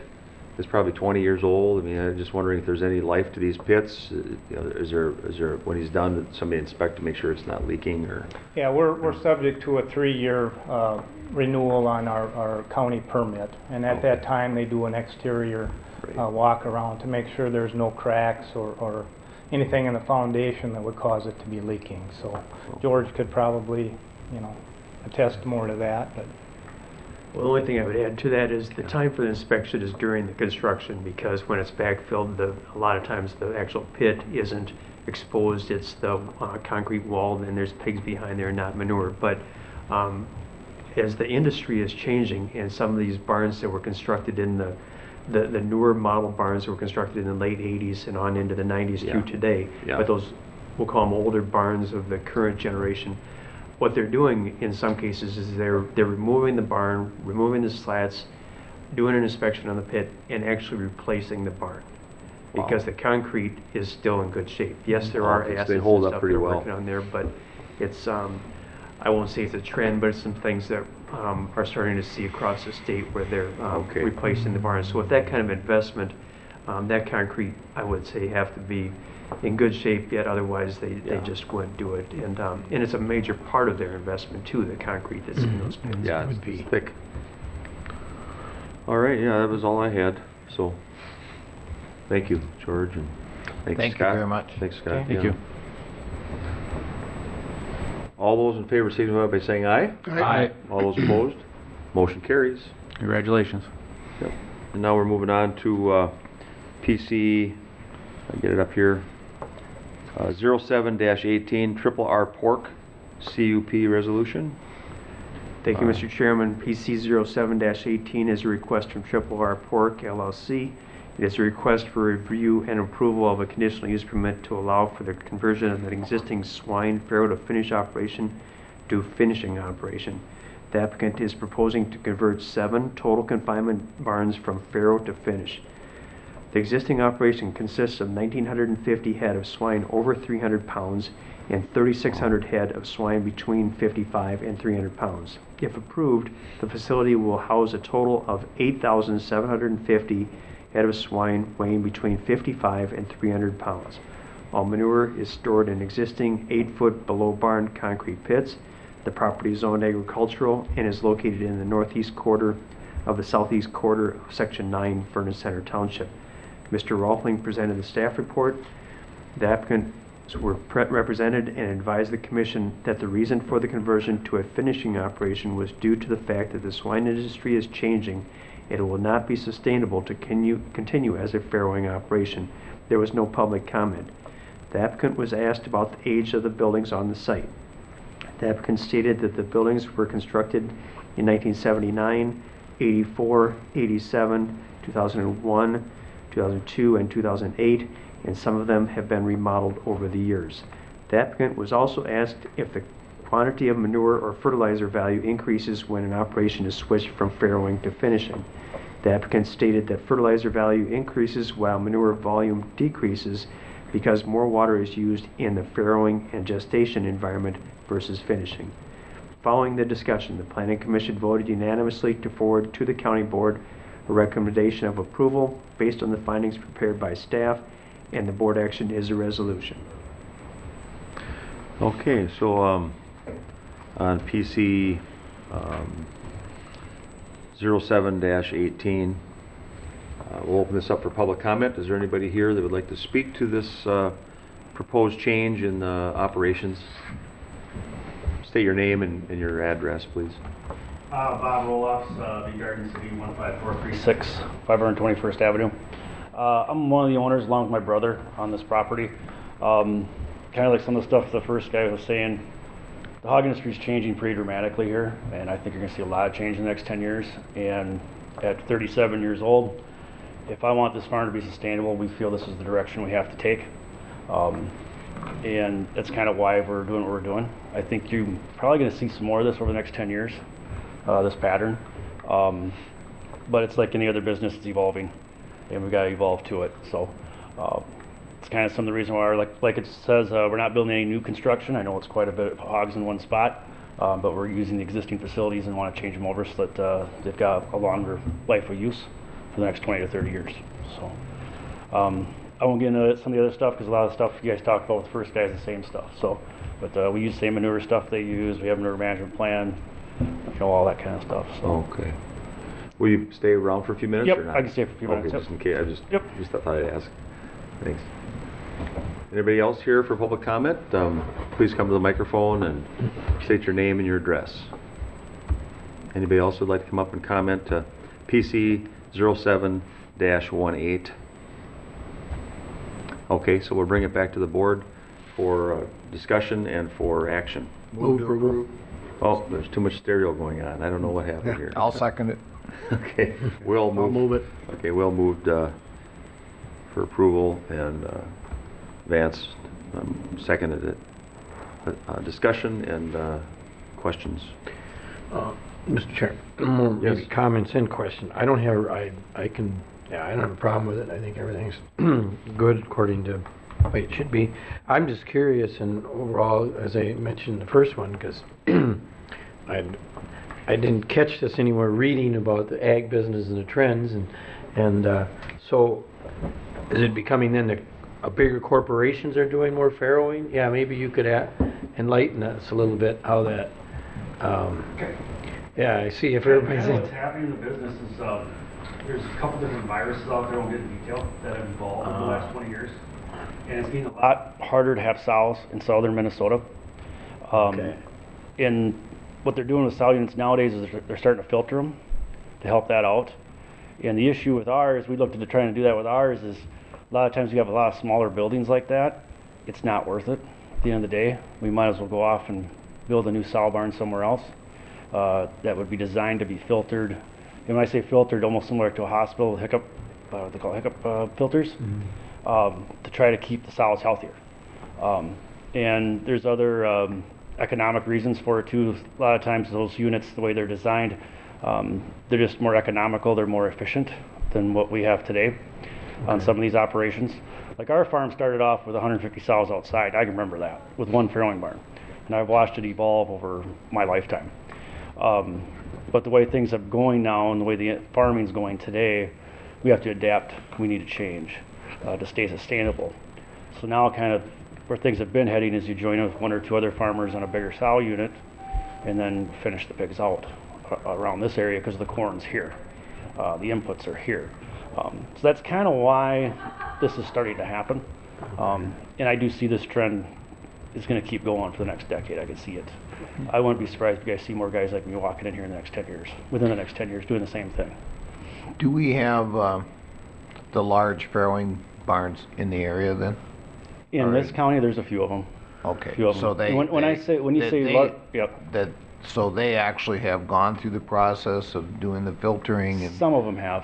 is probably 20 years old. I mean, I'm just wondering if there's any life to these pits. You know, is there when he's done, that somebody inspect to make sure it's not leaking or? Yeah, we're subject to a 3-year renewal on our county permit, and at that time they do an exterior Right. walk around to make sure there's no cracks or anything in the foundation that would cause it to be leaking. So George could probably, attest more to that, but. Well, the only thing I would add to that is the time for the inspection is during the construction, because when it's backfilled, a lot of times the actual pit isn't exposed, it's the concrete wall, and there's pigs behind there, not manure. But as the industry is changing, and some of these barns that were constructed in the newer model barns that were constructed in the late 80s and on into the 90s Yeah. through today, Yeah. but those, we'll call them older barns of the current generation, what they're doing in some cases is they're removing the barn, removing the slats, doing an inspection on the pit, and actually replacing the barn. Because the concrete is still in good shape. Yes, there are Okay, so assets they and hold up stuff pretty they're well. working on there, but it's, I won't say it's a trend, but it's some things that are starting to see across the state where they're Okay. replacing the barn. So with that kind of investment, that concrete, I would say, have to be in good shape, yet otherwise they just wouldn't do it. And it's a major part of their investment too, the concrete that's in those pits. Yeah, would it's be. thick. All right, yeah, that was all I had. So, thank you, George, and thanks, Thank you Scott. very much. Thanks, Scott. Okay. Thank Yeah. you. All those in favor signify by saying aye. Aye. All those opposed, motion carries. Congratulations. Yep. And now we're moving on to PC, I get it up here, 07-18 Triple R Pork CUP resolution. Thank you, Mr. Chairman. PC 07-18 is a request from Triple R Pork LLC. It is a request for review and approval of a conditional use permit to allow for the conversion of an existing swine farrow to finish operation to finishing operation. The applicant is proposing to convert 7 total confinement barns from farrow to finish. The existing operation consists of 1,950 head of swine over 300 pounds and 3,600 head of swine between 55 and 300 pounds. If approved, the facility will house a total of 8,750 head of swine weighing between 55 and 300 pounds. All manure is stored in existing 8-foot below barn concrete pits. The property is zoned agricultural and is located in the northeast quarter of the southeast quarter of Section 9, Furnace Center Township. Mr. Rolfling presented the staff report. The applicants were represented and advised the commission that the reason for the conversion to a finishing operation was due to the fact that the swine industry is changing and it will not be sustainable to continue as a farrowing operation. There was no public comment. The applicant was asked about the age of the buildings on the site. The applicant stated that the buildings were constructed in 1979, 84, 87, 2001, 2002, and 2008, and some of them have been remodeled over the years. The applicant was also asked if the quantity of manure or fertilizer value increases when an operation is switched from farrowing to finishing. The applicant stated that fertilizer value increases while manure volume decreases because more water is used in the farrowing and gestation environment versus finishing. Following the discussion, the Planning Commission voted unanimously to forward to the County Board a recommendation of approval based on the findings prepared by staff, and the board action is a resolution. Okay, so on PC 07-18, we'll open this up for public comment. Is there anybody here that would like to speak to this proposed change in operations? State your name and your address, please. Bob Roloffs, the Garden City 15436, 521st Avenue. I'm one of the owners along with my brother on this property. Kind of like some of the stuff the first guy was saying, the hog industry is changing pretty dramatically here, and I think you're going to see a lot of change in the next 10 years. And at 37 years old, if I want this farm to be sustainable, we feel this is the direction we have to take. And that's kind of why we're doing what we're doing. I think you're probably going to see some more of this over the next 10 years, this pattern. But it's like any other business, it's evolving, and we've got to evolve to it. So it's kind of some of the reason why, like it says, we're not building any new construction. I know it's quite a bit of hogs in one spot, but we're using the existing facilities and want to change them over so that they've got a longer life of use for the next 20 to 30 years. So I won't get into some of the other stuff because a lot of the stuff you guys talked about with the first guy is the same stuff. So, but we use the same manure stuff they use. We have a manure management plan, you know, all that kind of stuff. So. Okay. Will you stay around for a few minutes Yep, or not? I can stay for a few minutes. Okay, just in case. I just thought I'd ask. Thanks. Anybody else here for public comment? Please come to the microphone and state your name and your address. Anybody else would like to come up and comment? PC 07-18. Okay, so we'll bring it back to the board for discussion and for action. Move to approve. Oh, there's too much stereo going on. I don't know what happened here. I'll second it. Okay, Will moved. I'll move it. Okay, Will moved for approval, and Vance seconded it. Discussion and questions. Mr. Chair, more maybe Yes. comments and question. I don't have a problem with it. I think everything's good according to the way it should be. I'm just curious, and overall, as I mentioned the first one, because I didn't catch this anywhere reading about the ag business and the trends, and so is it becoming then that bigger corporations are doing more farrowing? Yeah, maybe you could enlighten us a little bit how that. Okay. Yeah, I see if everybody's What's happening in the business is there's a couple different viruses out there, I won't get into detail, that have evolved over the last 20 years. And it's getting a lot harder to have sows in southern Minnesota. Okay. And what they're doing with sow units nowadays is they're starting to filter them to help that out. And the issue with ours, we looked into trying to do that with ours, is a lot of times you have a lot of smaller buildings like that. It's not worth it. At the end of the day, we might as well go off and build a new sow barn somewhere else that would be designed to be filtered. And when I say filtered, almost similar to a hospital with hiccup, they call it hiccup filters, to try to keep the sows healthier. And there's other economic reasons for it too. A lot of times those units, the way they're designed, they're just more economical, they're more efficient than what we have today on some of these operations. Like our farm started off with 150 sows outside, I can remember that, with one farrowing barn. And I've watched it evolve over my lifetime. But the way things are going now and the way the farming's going today, we have to adapt, we need to change to stay sustainable. So now kind of where things have been heading is you join with one or two other farmers on a bigger sow unit and then finish the pigs out around this area because the corn's here. The inputs are here. So that's kind of why this is starting to happen. And I do see this trend is going to keep going for the next decade. I can see it. I wouldn't be surprised if you guys see more guys like me walking in here in the next 10 years, within the next 10 years, doing the same thing. Do we have the large farrowing barns in the area then? In this county, there's a few of them. Okay, Few of so them. they, When you say yep. so they actually have gone through the process of doing the filtering and. Some of them have,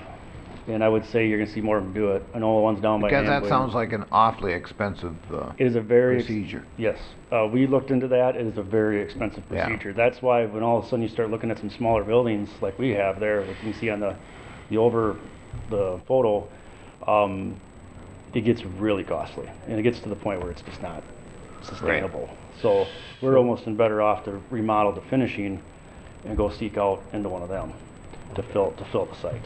and I would say you're gonna see more of them do it. I know the ones down by Because that Amboy- sounds like an awfully expensive It is a very procedure. Yes, we looked into that. It is a very expensive Yeah. procedure. That's why when all of a sudden you start looking at some smaller buildings like we have there, like you can see on the photo, it gets really costly, and it gets to the point where it's just not sustainable. So we're almost better off to remodel the finishing and go seek out into one of them to fill the site.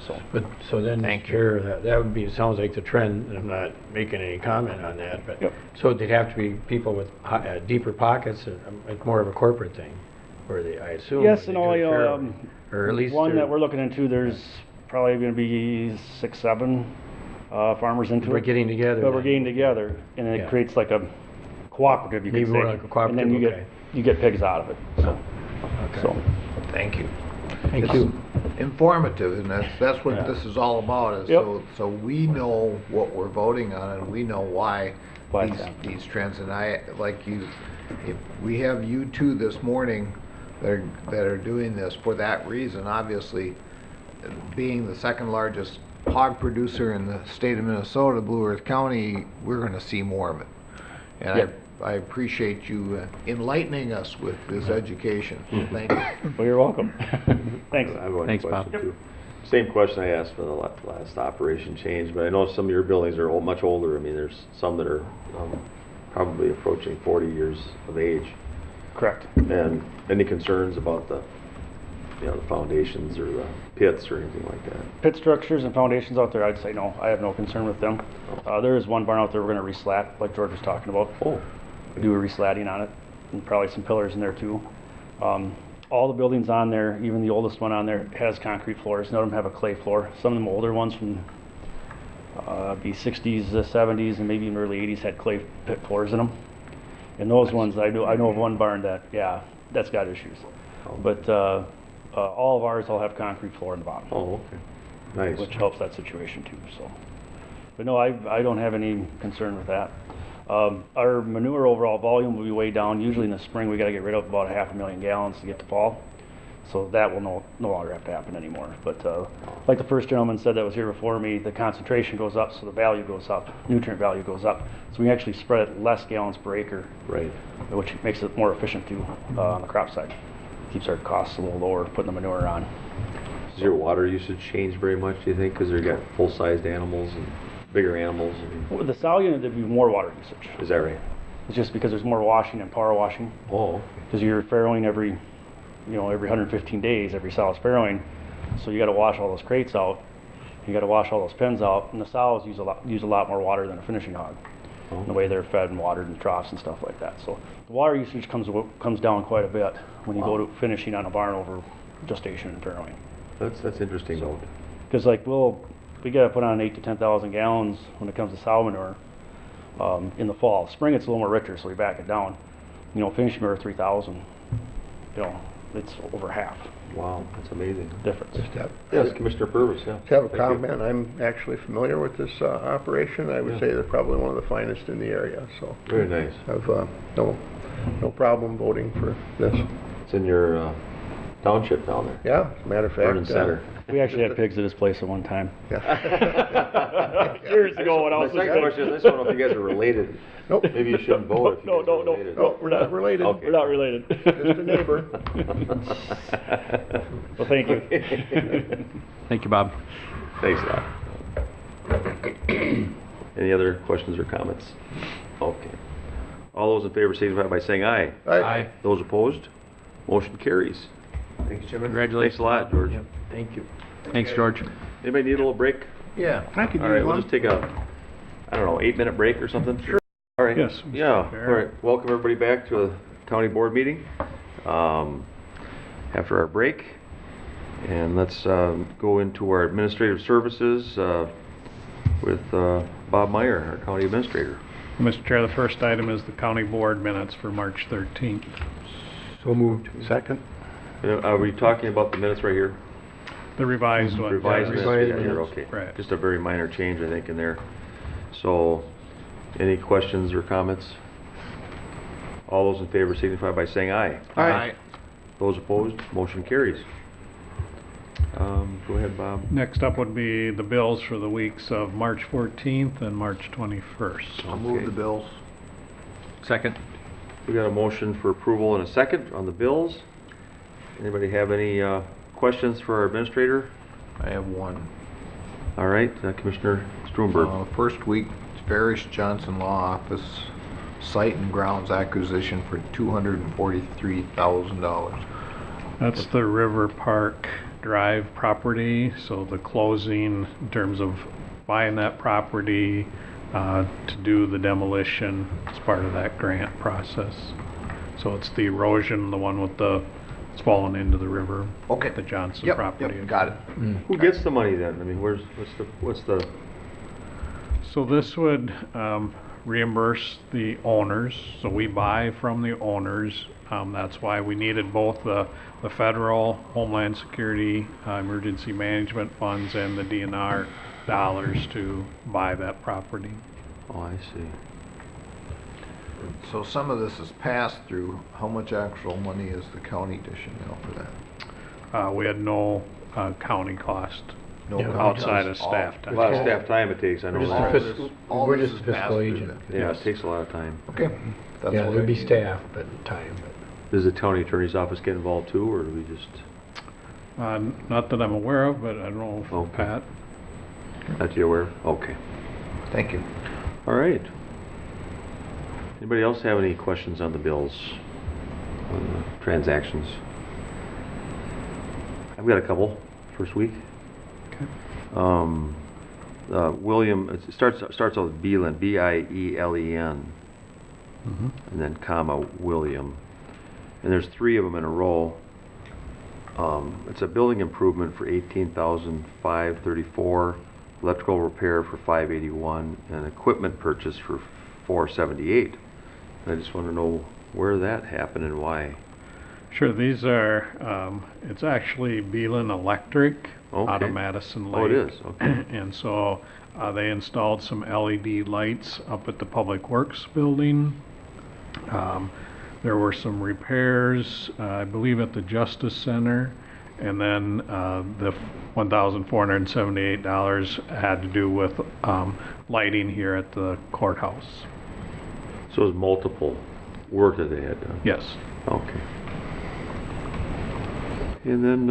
So. But, so then, Thank you. Chair, that would be, sounds like the trend, and I'm not making any comment on that, but, Yep. so they'd have to be people with deeper pockets, and it's more of a corporate thing, where they, I assume. Yes, they and all, do you know, farrowing, or at least one they're- that we're looking into, there's probably going to be 6, 7 farmers into We're it. getting together. But we're then. getting together, and it Yeah. creates like a cooperative, you Maybe could say. more like a cooperative, And then okay. you get pigs out of it. So, Okay. so Thank you. Thank It's you. informative, and that's what Yeah. this is all about, is Yep. so we know what we're voting on, and we know why Why it's happening. these trends. And I, like you, if we have you two this morning that are doing this for that reason, obviously, being the second largest hog producer in the state of Minnesota, Blue Earth County, we're gonna see more of it. And Yep. I appreciate you enlightening us with this education. Thank you. well, you're welcome. Thanks. I have one Thanks, question Bob. too. Same question I asked for the last operation change, but I know some of your buildings are much older. I mean, there's some that are probably approaching 40 years of age. Correct. And any concerns about the foundations or the pits or anything like that? Pit structures and foundations out there, I'd say no. I have no concern with them. There is one barn out there we're going to reslat, like George was talking about. Oh, Do a reslatting on it, and probably some pillars in there too. All the buildings on there, even the oldest one on there, has concrete floors. None of them have a clay floor. Some of them older ones from the 60s, 70s, and maybe even early 80s had clay pit floors in them. And those ones, I know of one barn that, yeah, that's got issues. But all of ours all have concrete floor in the bottom, oh, okay. Nice. which helps that situation too. So, but no, I don't have any concern with that. Our manure overall volume will be way down. Usually in the spring we got to get rid of about 500,000 gallons to get to fall, so that will no longer have to happen anymore. But like the first gentleman said that was here before me, the concentration goes up, so the value goes up, nutrient value goes up. So we actually spread it less gallons per acre, Right. which makes it more efficient too on the crop side. Keeps our costs a little lower putting the manure on. Does your water usage change very much, do you think? Because they've got full-sized animals and bigger animals. With the sow unit, there'd be more water usage. Is that right? It's just because there's more washing and power washing. Oh, okay. Because you're farrowing every 115 days, every sow is farrowing, so you got to wash all those crates out, you got to wash all those pens out, and the sows use a lot more water than a finishing hog, Oh. the way they're fed and watered in troughs and stuff like that. So the water usage comes down quite a bit when you go to finishing on a barn over gestation and farrowing. That's interesting though. Because we got to put on 8,000 to 10,000 gallons when it comes to sow manure in the fall. Spring it's a little more richer, so we back it down. Finishing manure 3,000. It's over half Wow, that's amazing. difference. Yes, Commissioner Purvis, yeah. To have a Thank you. comment, I'm actually familiar with this operation. I would Yeah. say they're probably one of the finest in the area, so Very nice. I've no problem voting for this. It's in your township down there. Yeah, as a matter of fact. Vernon Center. We actually had pigs at his place at one time. Yeah. Years ago when I was My second question is, I just want to know if you guys are related. Nope. Maybe you shouldn't vote if you No, guys no, are no, related. no, we're not related. Okay. We're not related. Just a neighbor. Well, thank you. Thank you, Bob. Thanks, Doc. Any other questions or comments? Okay. All those in favor signify by saying aye. Aye. Those opposed? Motion carries. Thanks, Chairman. Thanks a lot, George. Thank you. Thanks, George. Anybody need a little break? Yeah, I could All use right, we'll one. just take a, I don't know, 8-minute break or something? Sure. All right. Yes, Mr. Yeah, all Chair. right. Welcome everybody back to a county board meeting after our break. And let's go into our administrative services with Bob Meyer, our county administrator. Mr. Chair, the first item is the county board minutes for March 13th. So moved. Second. Are we talking about the minutes right here? The revised one. Revised Yeah, minutes we got here, minutes. okay. Right. Just a very minor change, I think, in there. So, any questions or comments? All those in favor signify by saying aye. Aye. Those opposed, motion carries. Go ahead, Bob. Next up would be the bills for the weeks of March 14th and March 21st. I'll move Okay. the bills. Second. We got a motion for approval and a second on the bills. Anybody have any questions for our administrator? I have one. All right, Commissioner Stromberg. First week, Ferris Johnson Law Office site and grounds acquisition for $243,000. That's the River Park Drive property, so the closing in terms of buying that property to do the demolition as part of that grant process. So it's the erosion, the one with the, it's fallen into the river. Okay. The Johnson Yep, property. yep, got it. Who gets the money then? I mean, what's the, So this would reimburse the owners, so we buy from the owners. That's why we needed both the federal Homeland Security Emergency Management Funds and the DNR dollars to buy that property. oh, I see. So some of this is passed through. How much actual money is the county dishing out for that? We had no county cost No county outside does. of staff A time. lot of staff time it takes, I know We're that. just a fiscal, all we're this just is a passed fiscal through agent. then. Yeah, it takes a lot of time. Okay. That's Yeah, what there'd I be need. staff, but time, but. Does the county attorney's office get involved too, or do we just, Not that I'm aware of, but I don't know if Okay. Pat. not you aware? Okay. Thank you. All right. Anybody else have any questions on the bills, on the transactions? I've got a couple, first week. Okay. William, it starts out with Bielen, B-I-E-L-E-N, Mhm. and then comma, William. And there's 3 of them in a row. It's a building improvement for $18,534, electrical repair for $581, and equipment purchase for $478. I just want to know where that happened and why. Sure, these are, it's actually Beelan Electric out Okay. of Madison Lake. Oh, it is, okay. And so they installed some LED lights up at the Public Works building. There were some repairs, I believe at the Justice Center, and then the $1,478 had to do with lighting here at the courthouse. So it was multiple work that they had done? Yes. Okay. And then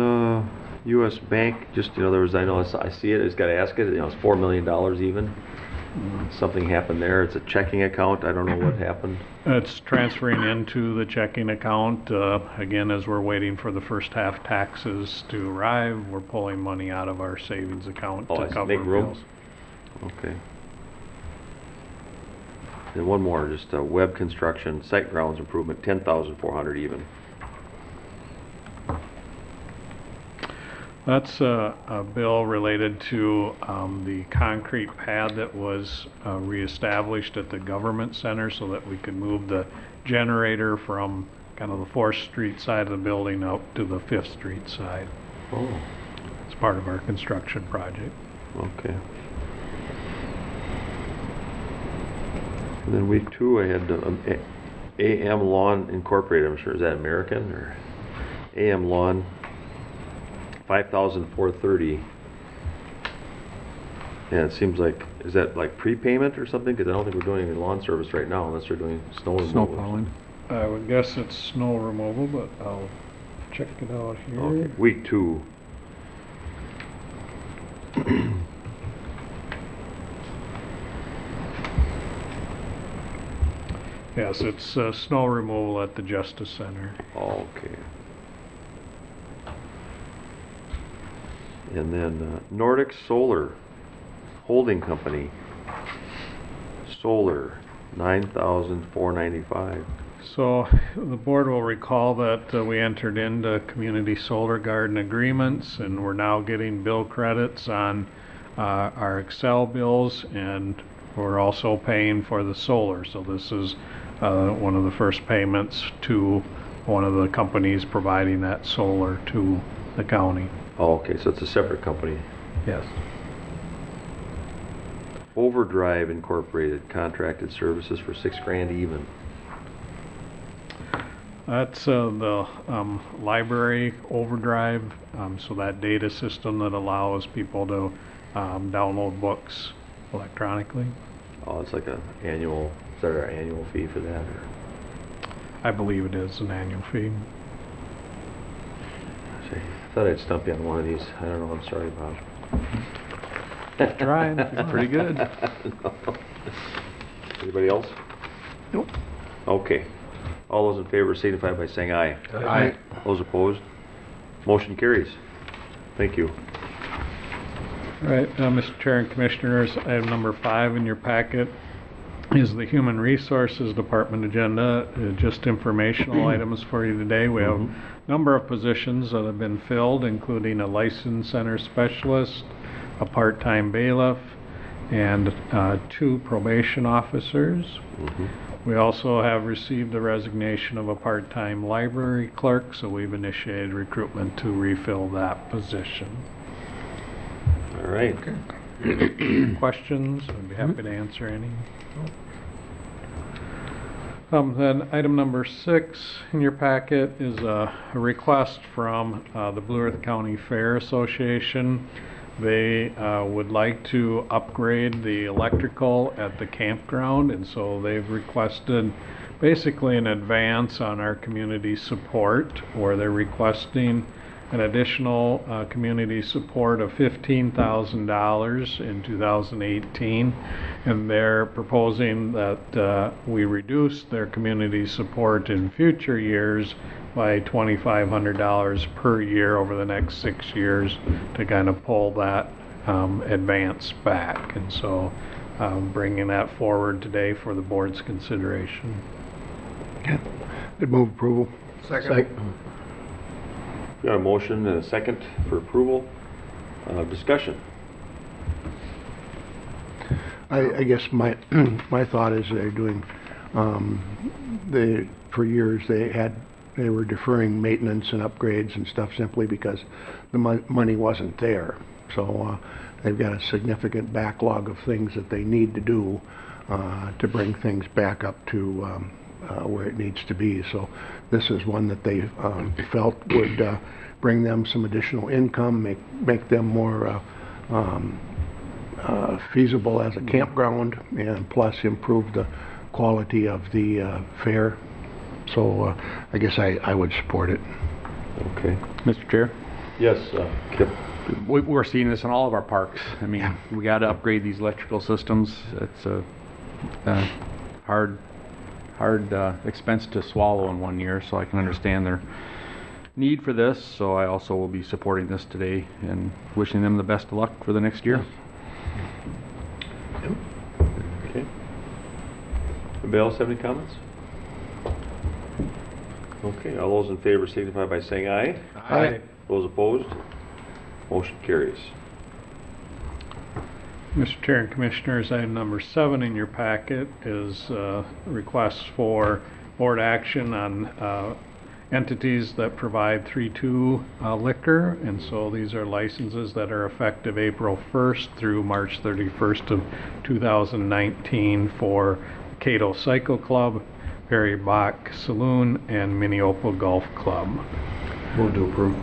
U.S. Bank, just, there was, I know, I see it, I just got to ask it, it's $4 million even. Something happened there, it's a checking account, I don't know what happened. It's transferring into the checking account. Again, as we're waiting for the first half taxes to arrive, we're pulling money out of our savings account Oh, to I see. cover Make room? bills. Okay. And one more, just web construction, site grounds improvement, 10,400 even. That's a bill related to the concrete pad that was reestablished at the government center so that we could move the generator from kind of the 4th Street side of the building up to the 5th Street side. Oh, It's part of our construction project. okay. And then week 2, I had AM Lawn Incorporated, I'm sure, is that American or AM Lawn $5,430. And it seems like, is that like prepayment or something? Because I don't think we're doing any lawn service right now unless they're doing snow removal. Snow plowing. I would guess it's snow removal, but I'll check it out here. Okay, week 2. Yes, it's snow removal at the Justice Center. Okay. And then Nordic Solar Holding Company. Solar, $9,495. So the board will recall that we entered into community solar garden agreements, and we're now getting bill credits on our Excel bills, and we're also paying for the solar. So this is one of the first payments to one of the companies providing that solar to the county. Oh, okay, so it's a separate company. Yes. Overdrive Incorporated contracted services for $6,000 even. That's the library overdrive, so that data system that allows people to download books electronically. Oh, it's like a annual, is there an annual fee for that? Or? I believe it is an annual fee. I thought I'd stump you on one of these. I don't know, I'm sorry, Bob. Trying, pretty good. No. Anybody else? Nope. Okay. All those in favor signify by saying aye. Aye. Those opposed? Motion carries. Thank you. All right, Mr. Chair and Commissioners, item number 5 in your packet is the Human Resources Department agenda. Just informational items for you today. We have a number of positions that have been filled, including a license center specialist, a part-time bailiff, and 2 probation officers. We also have received the resignation of a part-time library clerk, so we've initiated recruitment to refill that position. All right. Questions? I'd be happy to answer any. Then item number 6 in your packet is a request from the Blue Earth County Fair Association. They would like to upgrade the electrical at the campground, and so they've requested basically an advance on our community support, where they're requesting an additional community support of $15,000 in 2018, and they're proposing that we reduce their community support in future years by $2,500 per year over the next 6 years to kind of pull that advance back. And so bringing that forward today for the board's consideration. Okay. I'd move approval. Second. We got a motion and a second for approval. Discussion. I guess my thought is they're doing, for years they were deferring maintenance and upgrades and stuff simply because the money wasn't there. So they've got a significant backlog of things that they need to do to bring things back up to where it needs to be. So this is one that they felt would bring them some additional income, make them more feasible as a campground, and plus improve the quality of the fair. So I guess I would support it. Okay. Mr. Chair? Yes, Kip. We're seeing this in all of our parks. I mean, we got to upgrade these electrical systems. It's a hard expense to swallow in 1 year, so I can understand their need for this. So I also will be supporting this today and wishing them the best of luck for the next year. Okay. Anybody else have any comments? Okay, all those in favor signify by saying aye. Aye. Those opposed? Motion carries. Mr. Chair and Commissioners, item number 7 in your packet is requests for board action on entities that provide 3-2 liquor, and so these are licenses that are effective April 1st through March 31st of 2019 for Cato Cycle Club, Perry Bach Saloon, and Minneopa Golf Club. Move to approve.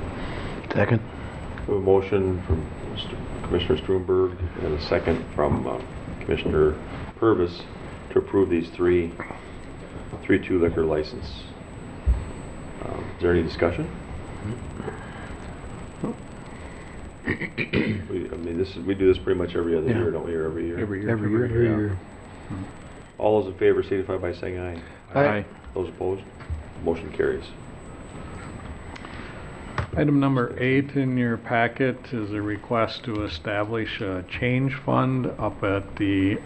Second. We have a motion from Commissioner Struenberg and a second from Commissioner Purvis to approve these 3-2 liquor license. Is there any discussion? We do this pretty much every other year, don't we? Or every year? Every year. Every year. All those in favor signify by saying aye. Aye. Those opposed? Motion carries. Item number 8 in your packet is a request to establish a change fund up at the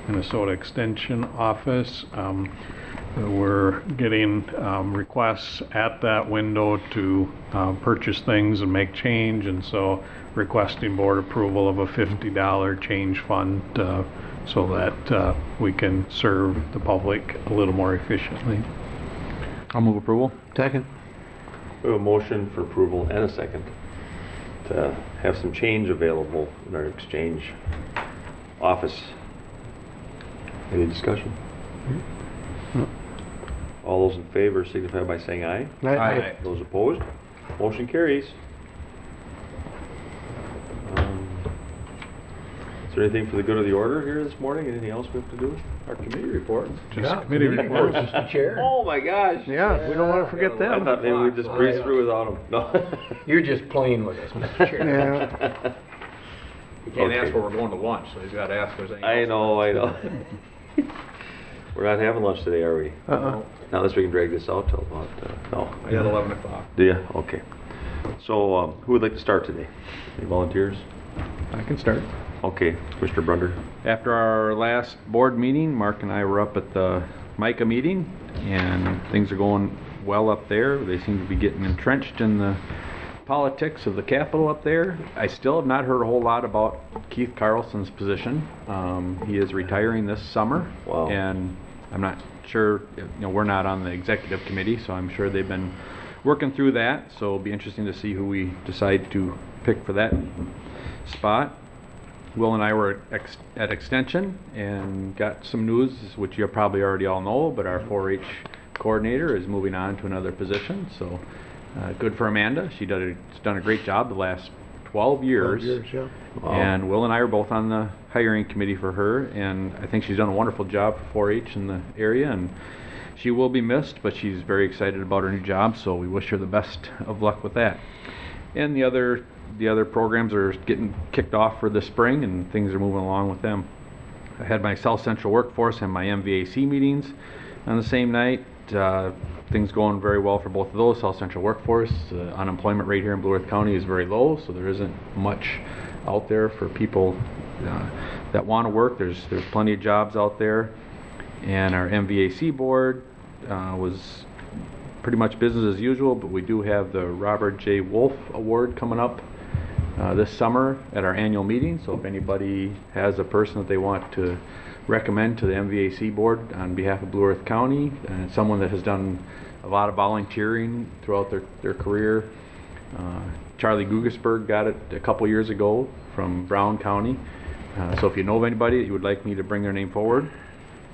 Minnesota Extension Office. We're getting requests at that window to purchase things and make change, and so requesting board approval of a $50 change fund so that we can serve the public a little more efficiently. I'll move approval. Second. We have a motion for approval and a second to have some change available in our exchange office. Any discussion? All those in favor signify by saying aye. Aye. Those opposed? Motion carries. Is there anything for the good of the order here this morning? Anything else we have to do? Our committee reports. Just committee reports. Mr. Chair. Oh my gosh! Yeah, we don't want to forget I them. thought maybe we'd just breeze through without them. No. You're just playing with us, Mr. Chair. Yeah. You can't Okay. ask where we're going to lunch, so he's got to ask if there's anything I else. know. We're not having lunch today, are we? Not unless we can drag this out till about, no. I got 11 o'clock. Do you? Okay. So, who would like to start today? Any volunteers? I can start. Okay, Commissioner Brunder. After our last board meeting, Mark and I were up at the MICA meeting, and things are going well up there. They seem to be getting entrenched in the politics of the Capitol up there. I still have not heard a whole lot about Keith Carlson's position. He is retiring this summer. Wow. And I'm not sure, we're not on the executive committee, so I'm sure they've been working through that. So it'll be interesting to see who we decide to pick for that spot. Will and I were at Extension and got some news, which you probably already all know, but our 4-H coordinator is moving on to another position. So good for Amanda. She's done a great job the last 12 years. 12 years, yeah. Wow. And Will and I are both on the hiring committee for her, and I think she's done a wonderful job for 4-H in the area, and she will be missed, but she's very excited about her new job, so we wish her the best of luck with that. And the other programs are getting kicked off for the spring, and things are moving along with them. I had my South Central Workforce and my MVAC meetings on the same night. Things going very well for both of those. South Central Workforce, unemployment rate here in Blue Earth County is very low, so there isn't much out there for people that want to work. There's plenty of jobs out there. And our MVAC board was pretty much business as usual, but we do have the Robert J. Wolf Award coming up this summer at our annual meeting. So if anybody has a person that they want to recommend to the MVAC board on behalf of Blue Earth County, and someone that has done a lot of volunteering throughout their career. Charlie Gugesberg got it a couple years ago from Brown County. So if you know of anybody that you would like me to bring their name forward,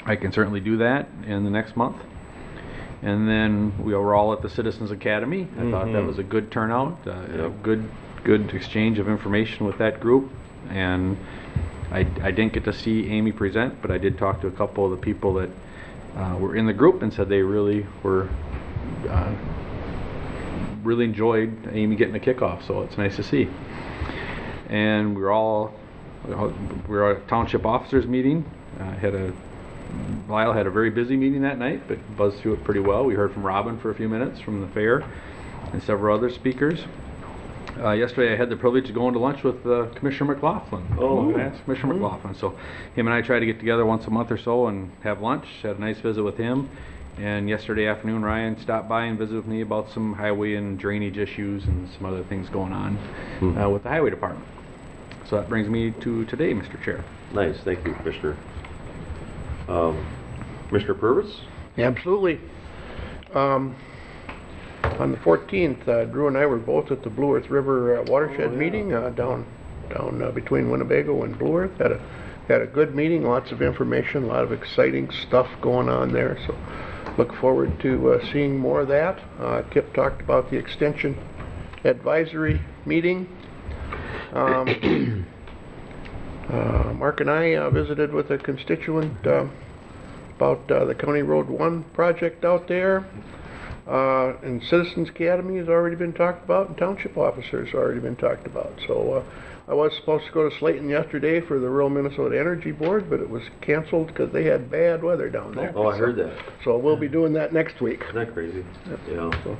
I can certainly do that in the next month. And then we were all at the Citizens Academy. I thought that was a good turnout, a good exchange of information with that group. And I didn't get to see Amy present, but I did talk to a couple of the people that were in the group and said they really enjoyed Amy getting the kickoff, so it's nice to see. And we were at a township officers meeting. Lyle had a very busy meeting that night, but buzzed through it pretty well. We heard from Robin for a few minutes from the fair and several other speakers. Yesterday I had the privilege of going to lunch with Commissioner McLaughlin. Oh, Commissioner McLaughlin. So him and I try to get together once a month or so and have lunch. Had a nice visit with him. And yesterday afternoon Ryan stopped by and visited with me about some highway and drainage issues and some other things going on with the highway department. So that brings me to today, Mr. Chair. Nice, thank you, Commissioner. Commissioner Purvis? Absolutely. On the 14th, Drew and I were both at the Blue Earth River watershed meeting down between Winnebago and Blue Earth. Had a good meeting, lots of information, a lot of exciting stuff going on there. So look forward to seeing more of that. Kip talked about the extension advisory meeting. Mark and I visited with a constituent about the County Road 1 project out there. And Citizens Academy has already been talked about, and township officers already been talked about. So I was supposed to go to Slayton yesterday for the Rural Minnesota Energy Board, but it was canceled because they had bad weather down there. Oh, I heard that. So we'll be doing that next week. Isn't that crazy? Yeah. So,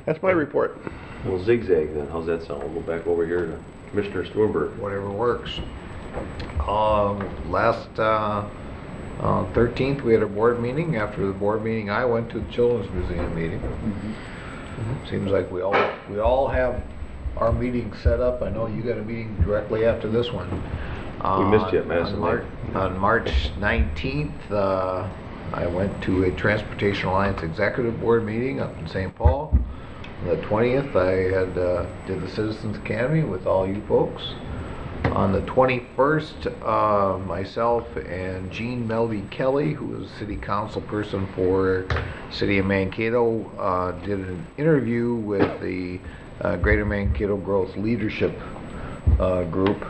that's my report. Well, zigzag then. How's that sound? We'll go back over here to Commissioner Sturenberg. Whatever works. Last 13th, we had a board meeting. After the board meeting, I went to the Children's Museum meeting. Seems like we all have our meeting set up. I know you got a meeting directly after this one. We missed you at Madison Lake. On March 19th, I went to a Transportation Alliance Executive Board meeting up in St. Paul. On the 20th, I had did the Citizens Academy with all you folks. On the 21st, myself and Jean Melby Kelly, who is city council person for City of Mankato, did an interview with the Greater Mankato Growth Leadership Group.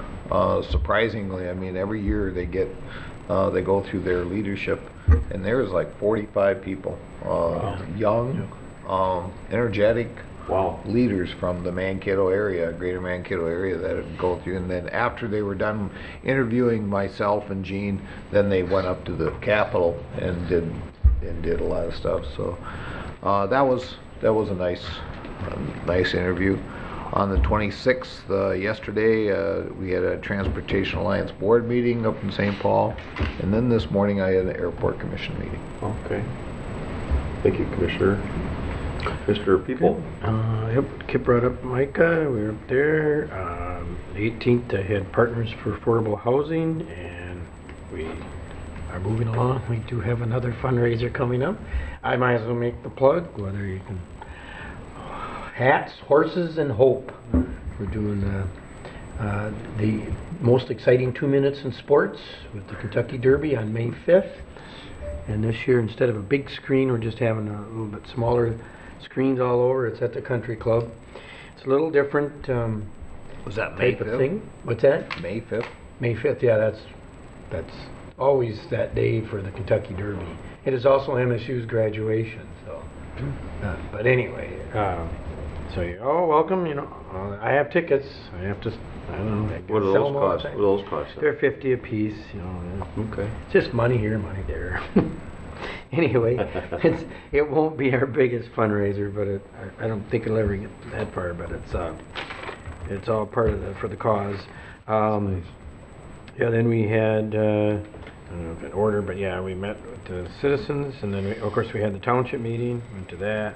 Surprisingly, I mean, every year they go through their leadership, and there's like 45 people, young, energetic, leaders from the Mankato area, Greater Mankato area, that go through. And then after they were done interviewing myself and Jean, then they went up to the Capitol and did a lot of stuff. So that was a nice interview. On the 26th, yesterday, we had a Transportation Alliance board meeting up in St. Paul, and then this morning I had an Airport Commission meeting. Okay. Thank you, Commissioner. Mr. People. Yep, Kip brought up Micah. We were up there. The 18th, I had Partners for Affordable Housing, and we are moving along. We do have another fundraiser coming up. I might as well make the plug, whether you can. Hats, Horses, and Hope. We're doing the most exciting 2 minutes in sports with the Kentucky Derby on May 5th. And this year, instead of a big screen, we're just having a little bit smaller screens all over. It's at the Country Club. It's a little different Was that May type of 5th? thing. What's that? May 5th? May 5th, yeah, that's always that day for the Kentucky Derby. It is also MSU's graduation, so. But anyway, so you're all welcome, you know. I have tickets. I have to, I don't know. What do those cost? What do those cost? They're 50 a piece, you know. Okay. It's just money here, money there. Anyway, it won't be our biggest fundraiser, but I don't think it'll ever get that far. But it's all part of for the cause. Yeah. Then we had I don't know if in order, but yeah, we met with the citizens, and then of course we had the township meeting. Went to that,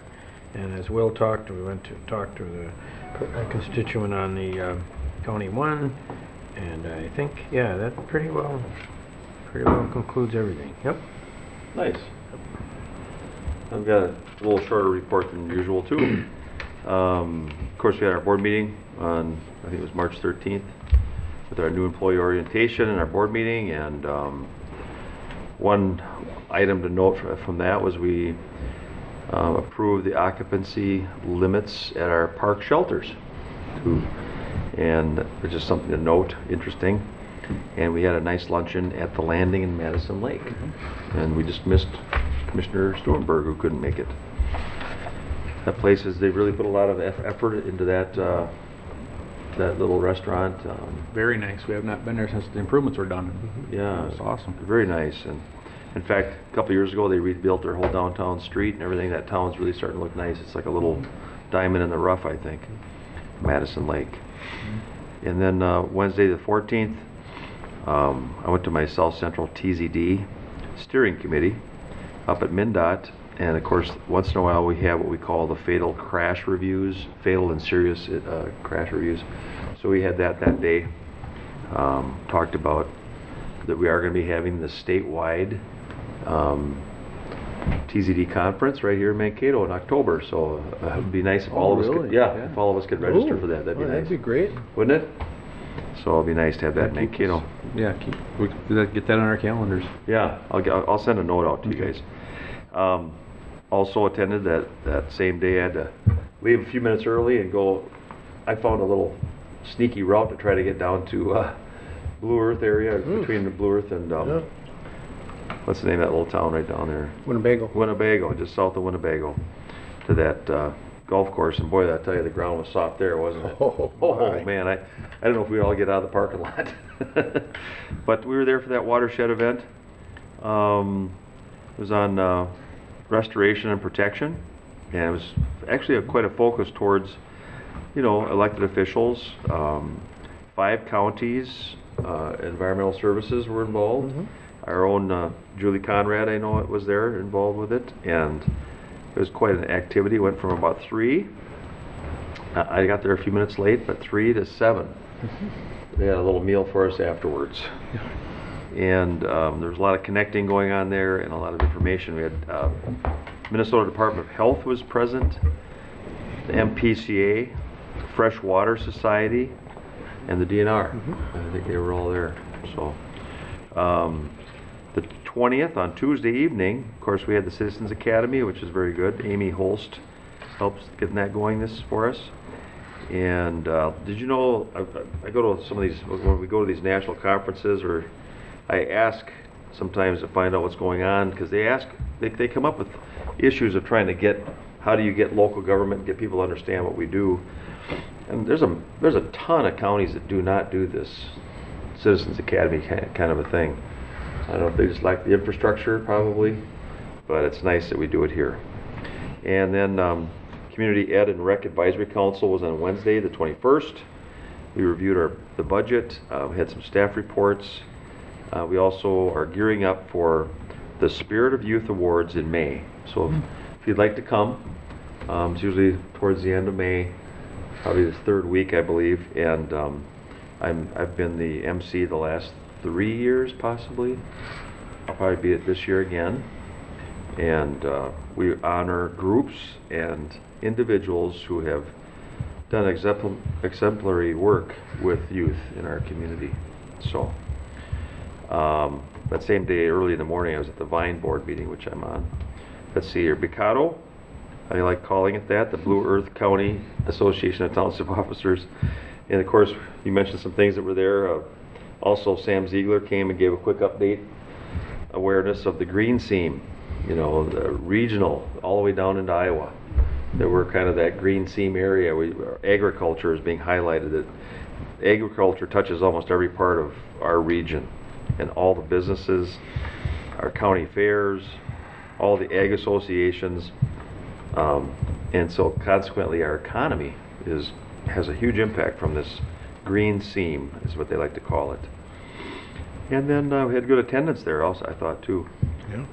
and as Will talked, we went to talk to the constituent on the County 1, and I think that pretty well concludes everything. Yep. Nice. I've got a little shorter report than usual too. Of course, we had our board meeting on, I think it was March 13th, with our new employee orientation and our board meeting. And one item to note from that was we approved the occupancy limits at our park shelters too. And it's just something to note, interesting. And we had a nice luncheon at the Landing in Madison Lake. And we just missed Commissioner Sturenberg, who couldn't make it. That place they really put a lot of effort into that little restaurant. Very nice. We have not been there since the improvements were done. Yeah, it's awesome. Very nice. And in fact, a couple years ago, they rebuilt their whole downtown street and everything. That town's really starting to look nice. It's like a little diamond in the rough, I think. Madison Lake. And then Wednesday the 14th, I went to my South Central TZD steering committee up at MnDOT, and of course once in a while we have what we call the fatal and serious crash reviews. So we had that day. Talked about that we are going to be having the statewide TZD conference right here in Mankato in October. So it would be nice if all of us could, if all of us could register for that. That'd be nice. That'd be great, wouldn't it? So it'll be nice to have that in Mankato. Yeah, we get that on our calendars. Yeah, I'll send a note out to you guys. Also attended that same day. leave a few minutes early and go. I found a little sneaky route to try to get down to Blue Earth area, between the Blue Earth and what's the name of that little town right down there? Winnebago. Winnebago, just south of Winnebago, to that golf course. And boy, I tell you, the ground was soft there, wasn't it? Oh, man, I don't know if we'd all get out of the parking lot. But we were there for that watershed event. It was on restoration and protection, and it was actually quite a focus towards, elected officials. 5 counties, environmental services were involved. Our own Julie Conrad, I know, was there involved with it, and it was quite an activity. It went from about 3, I got there a few minutes late, but 3 to 7. They had a little meal for us afterwards. And there was a lot of connecting going on there and a lot of information. We had Minnesota Department of Health was present, the MPCA, Fresh Water Society, and the DNR. I think they were all there. So the 20th, on Tuesday evening, of course, we had the Citizens Academy, which is very good. Amy Holst helps getting that going for us. And did you know, I go to some of these, when we go to these national conferences, or I ask sometimes to find out what's going on, because they come up with issues of trying to get, how do you get local government, get people to understand what we do. And there's a ton of counties that do not do this Citizens Academy kind of a thing. I don't know if they just lack the infrastructure, probably, but it's nice that we do it here. And then Community Ed and Rec Advisory Council was on Wednesday, the 21st. We reviewed the budget. We had some staff reports. We also are gearing up for the Spirit of Youth Awards in May. So if you'd like to come, it's usually towards the end of May, probably the 3rd week, I believe. And I've been the MC the last 3 years, possibly. I'll probably be it this year again. And we honor groups and individuals who have done exemplary work with youth in our community. So that same day, early in the morning, I was at the Vine Board meeting, which I'm on. Let's see here, BCATO, I like calling it that, the Blue Earth County Association of Township Officers. And of course, you mentioned some things that were there. Also, Sam Ziegler came and gave a quick update, awareness of the green seam, the regional, all the way down into Iowa. That we're kind of that green seam area. Agriculture is being highlighted. That agriculture touches almost every part of our region, and all the businesses, our county fairs, all the ag associations, and so consequently our economy has a huge impact from this green seam, is what they like to call it. And then we had good attendance there also, I thought, too. Yeah.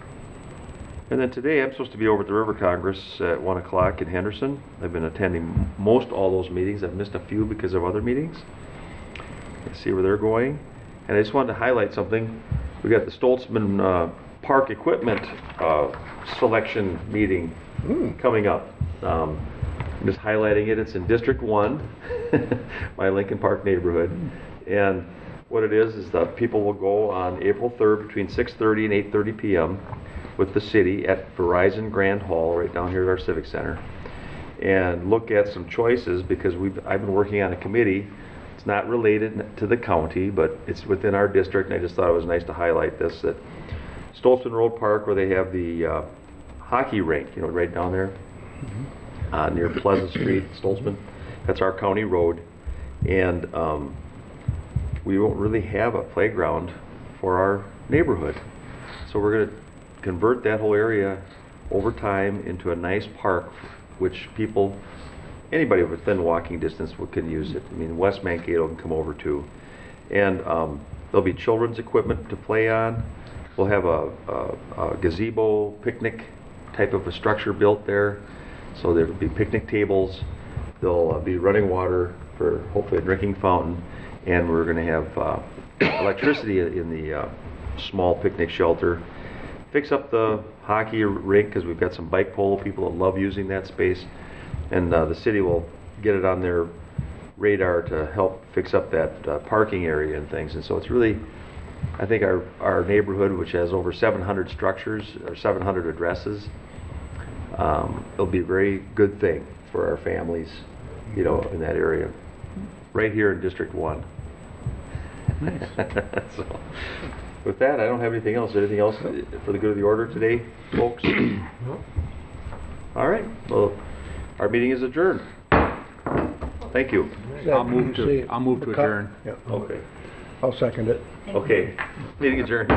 And then today I'm supposed to be over at the River Congress at 1 o'clock in Henderson. I've been attending most all those meetings. I've missed a few because of other meetings. Let's see where they're going. And I just wanted to highlight something. We got the Stoltzman Park Equipment selection meeting coming up. I'm just highlighting it. It's in District 1, my Lincoln Park neighborhood. And what it is that people will go on April 3rd between 6:30 and 8:30 p.m. with the city at Verizon Grand Hall right down here at our Civic Center, and look at some choices, because I've been working on a committee. It's not related to the county, but it's within our district, and I just thought it was nice to highlight this, that Stoltzman Road Park, where they have the hockey rink, right down there near Pleasant Street, Stoltzman. That's our county road, and we won't really have a playground for our neighborhood. So we're going to convert that whole area over time into a nice park, which anybody within walking distance can use it. I mean, West Mankato can come over too. And there'll be children's equipment to play on. We'll have a gazebo picnic type of a structure built there. So there'll be picnic tables. There'll be running water for hopefully a drinking fountain. And we're going to have electricity in the small picnic shelter. Fix up the hockey rink, because we've got some bike polo people that love using that space, and the city will get it on their radar to help fix up that parking area and things. And so it's really, I think our neighborhood, which has over 700 structures or 700 addresses, it'll be a very good thing for our families, you know, in that area. Right here in District 1. So, with that, I don't have anything else. Anything else for the good of the order today, folks? All right, well, our meeting is adjourned. Thank you. I'll move to adjourn. Yeah. Okay. I'll second it. Okay, meeting adjourned.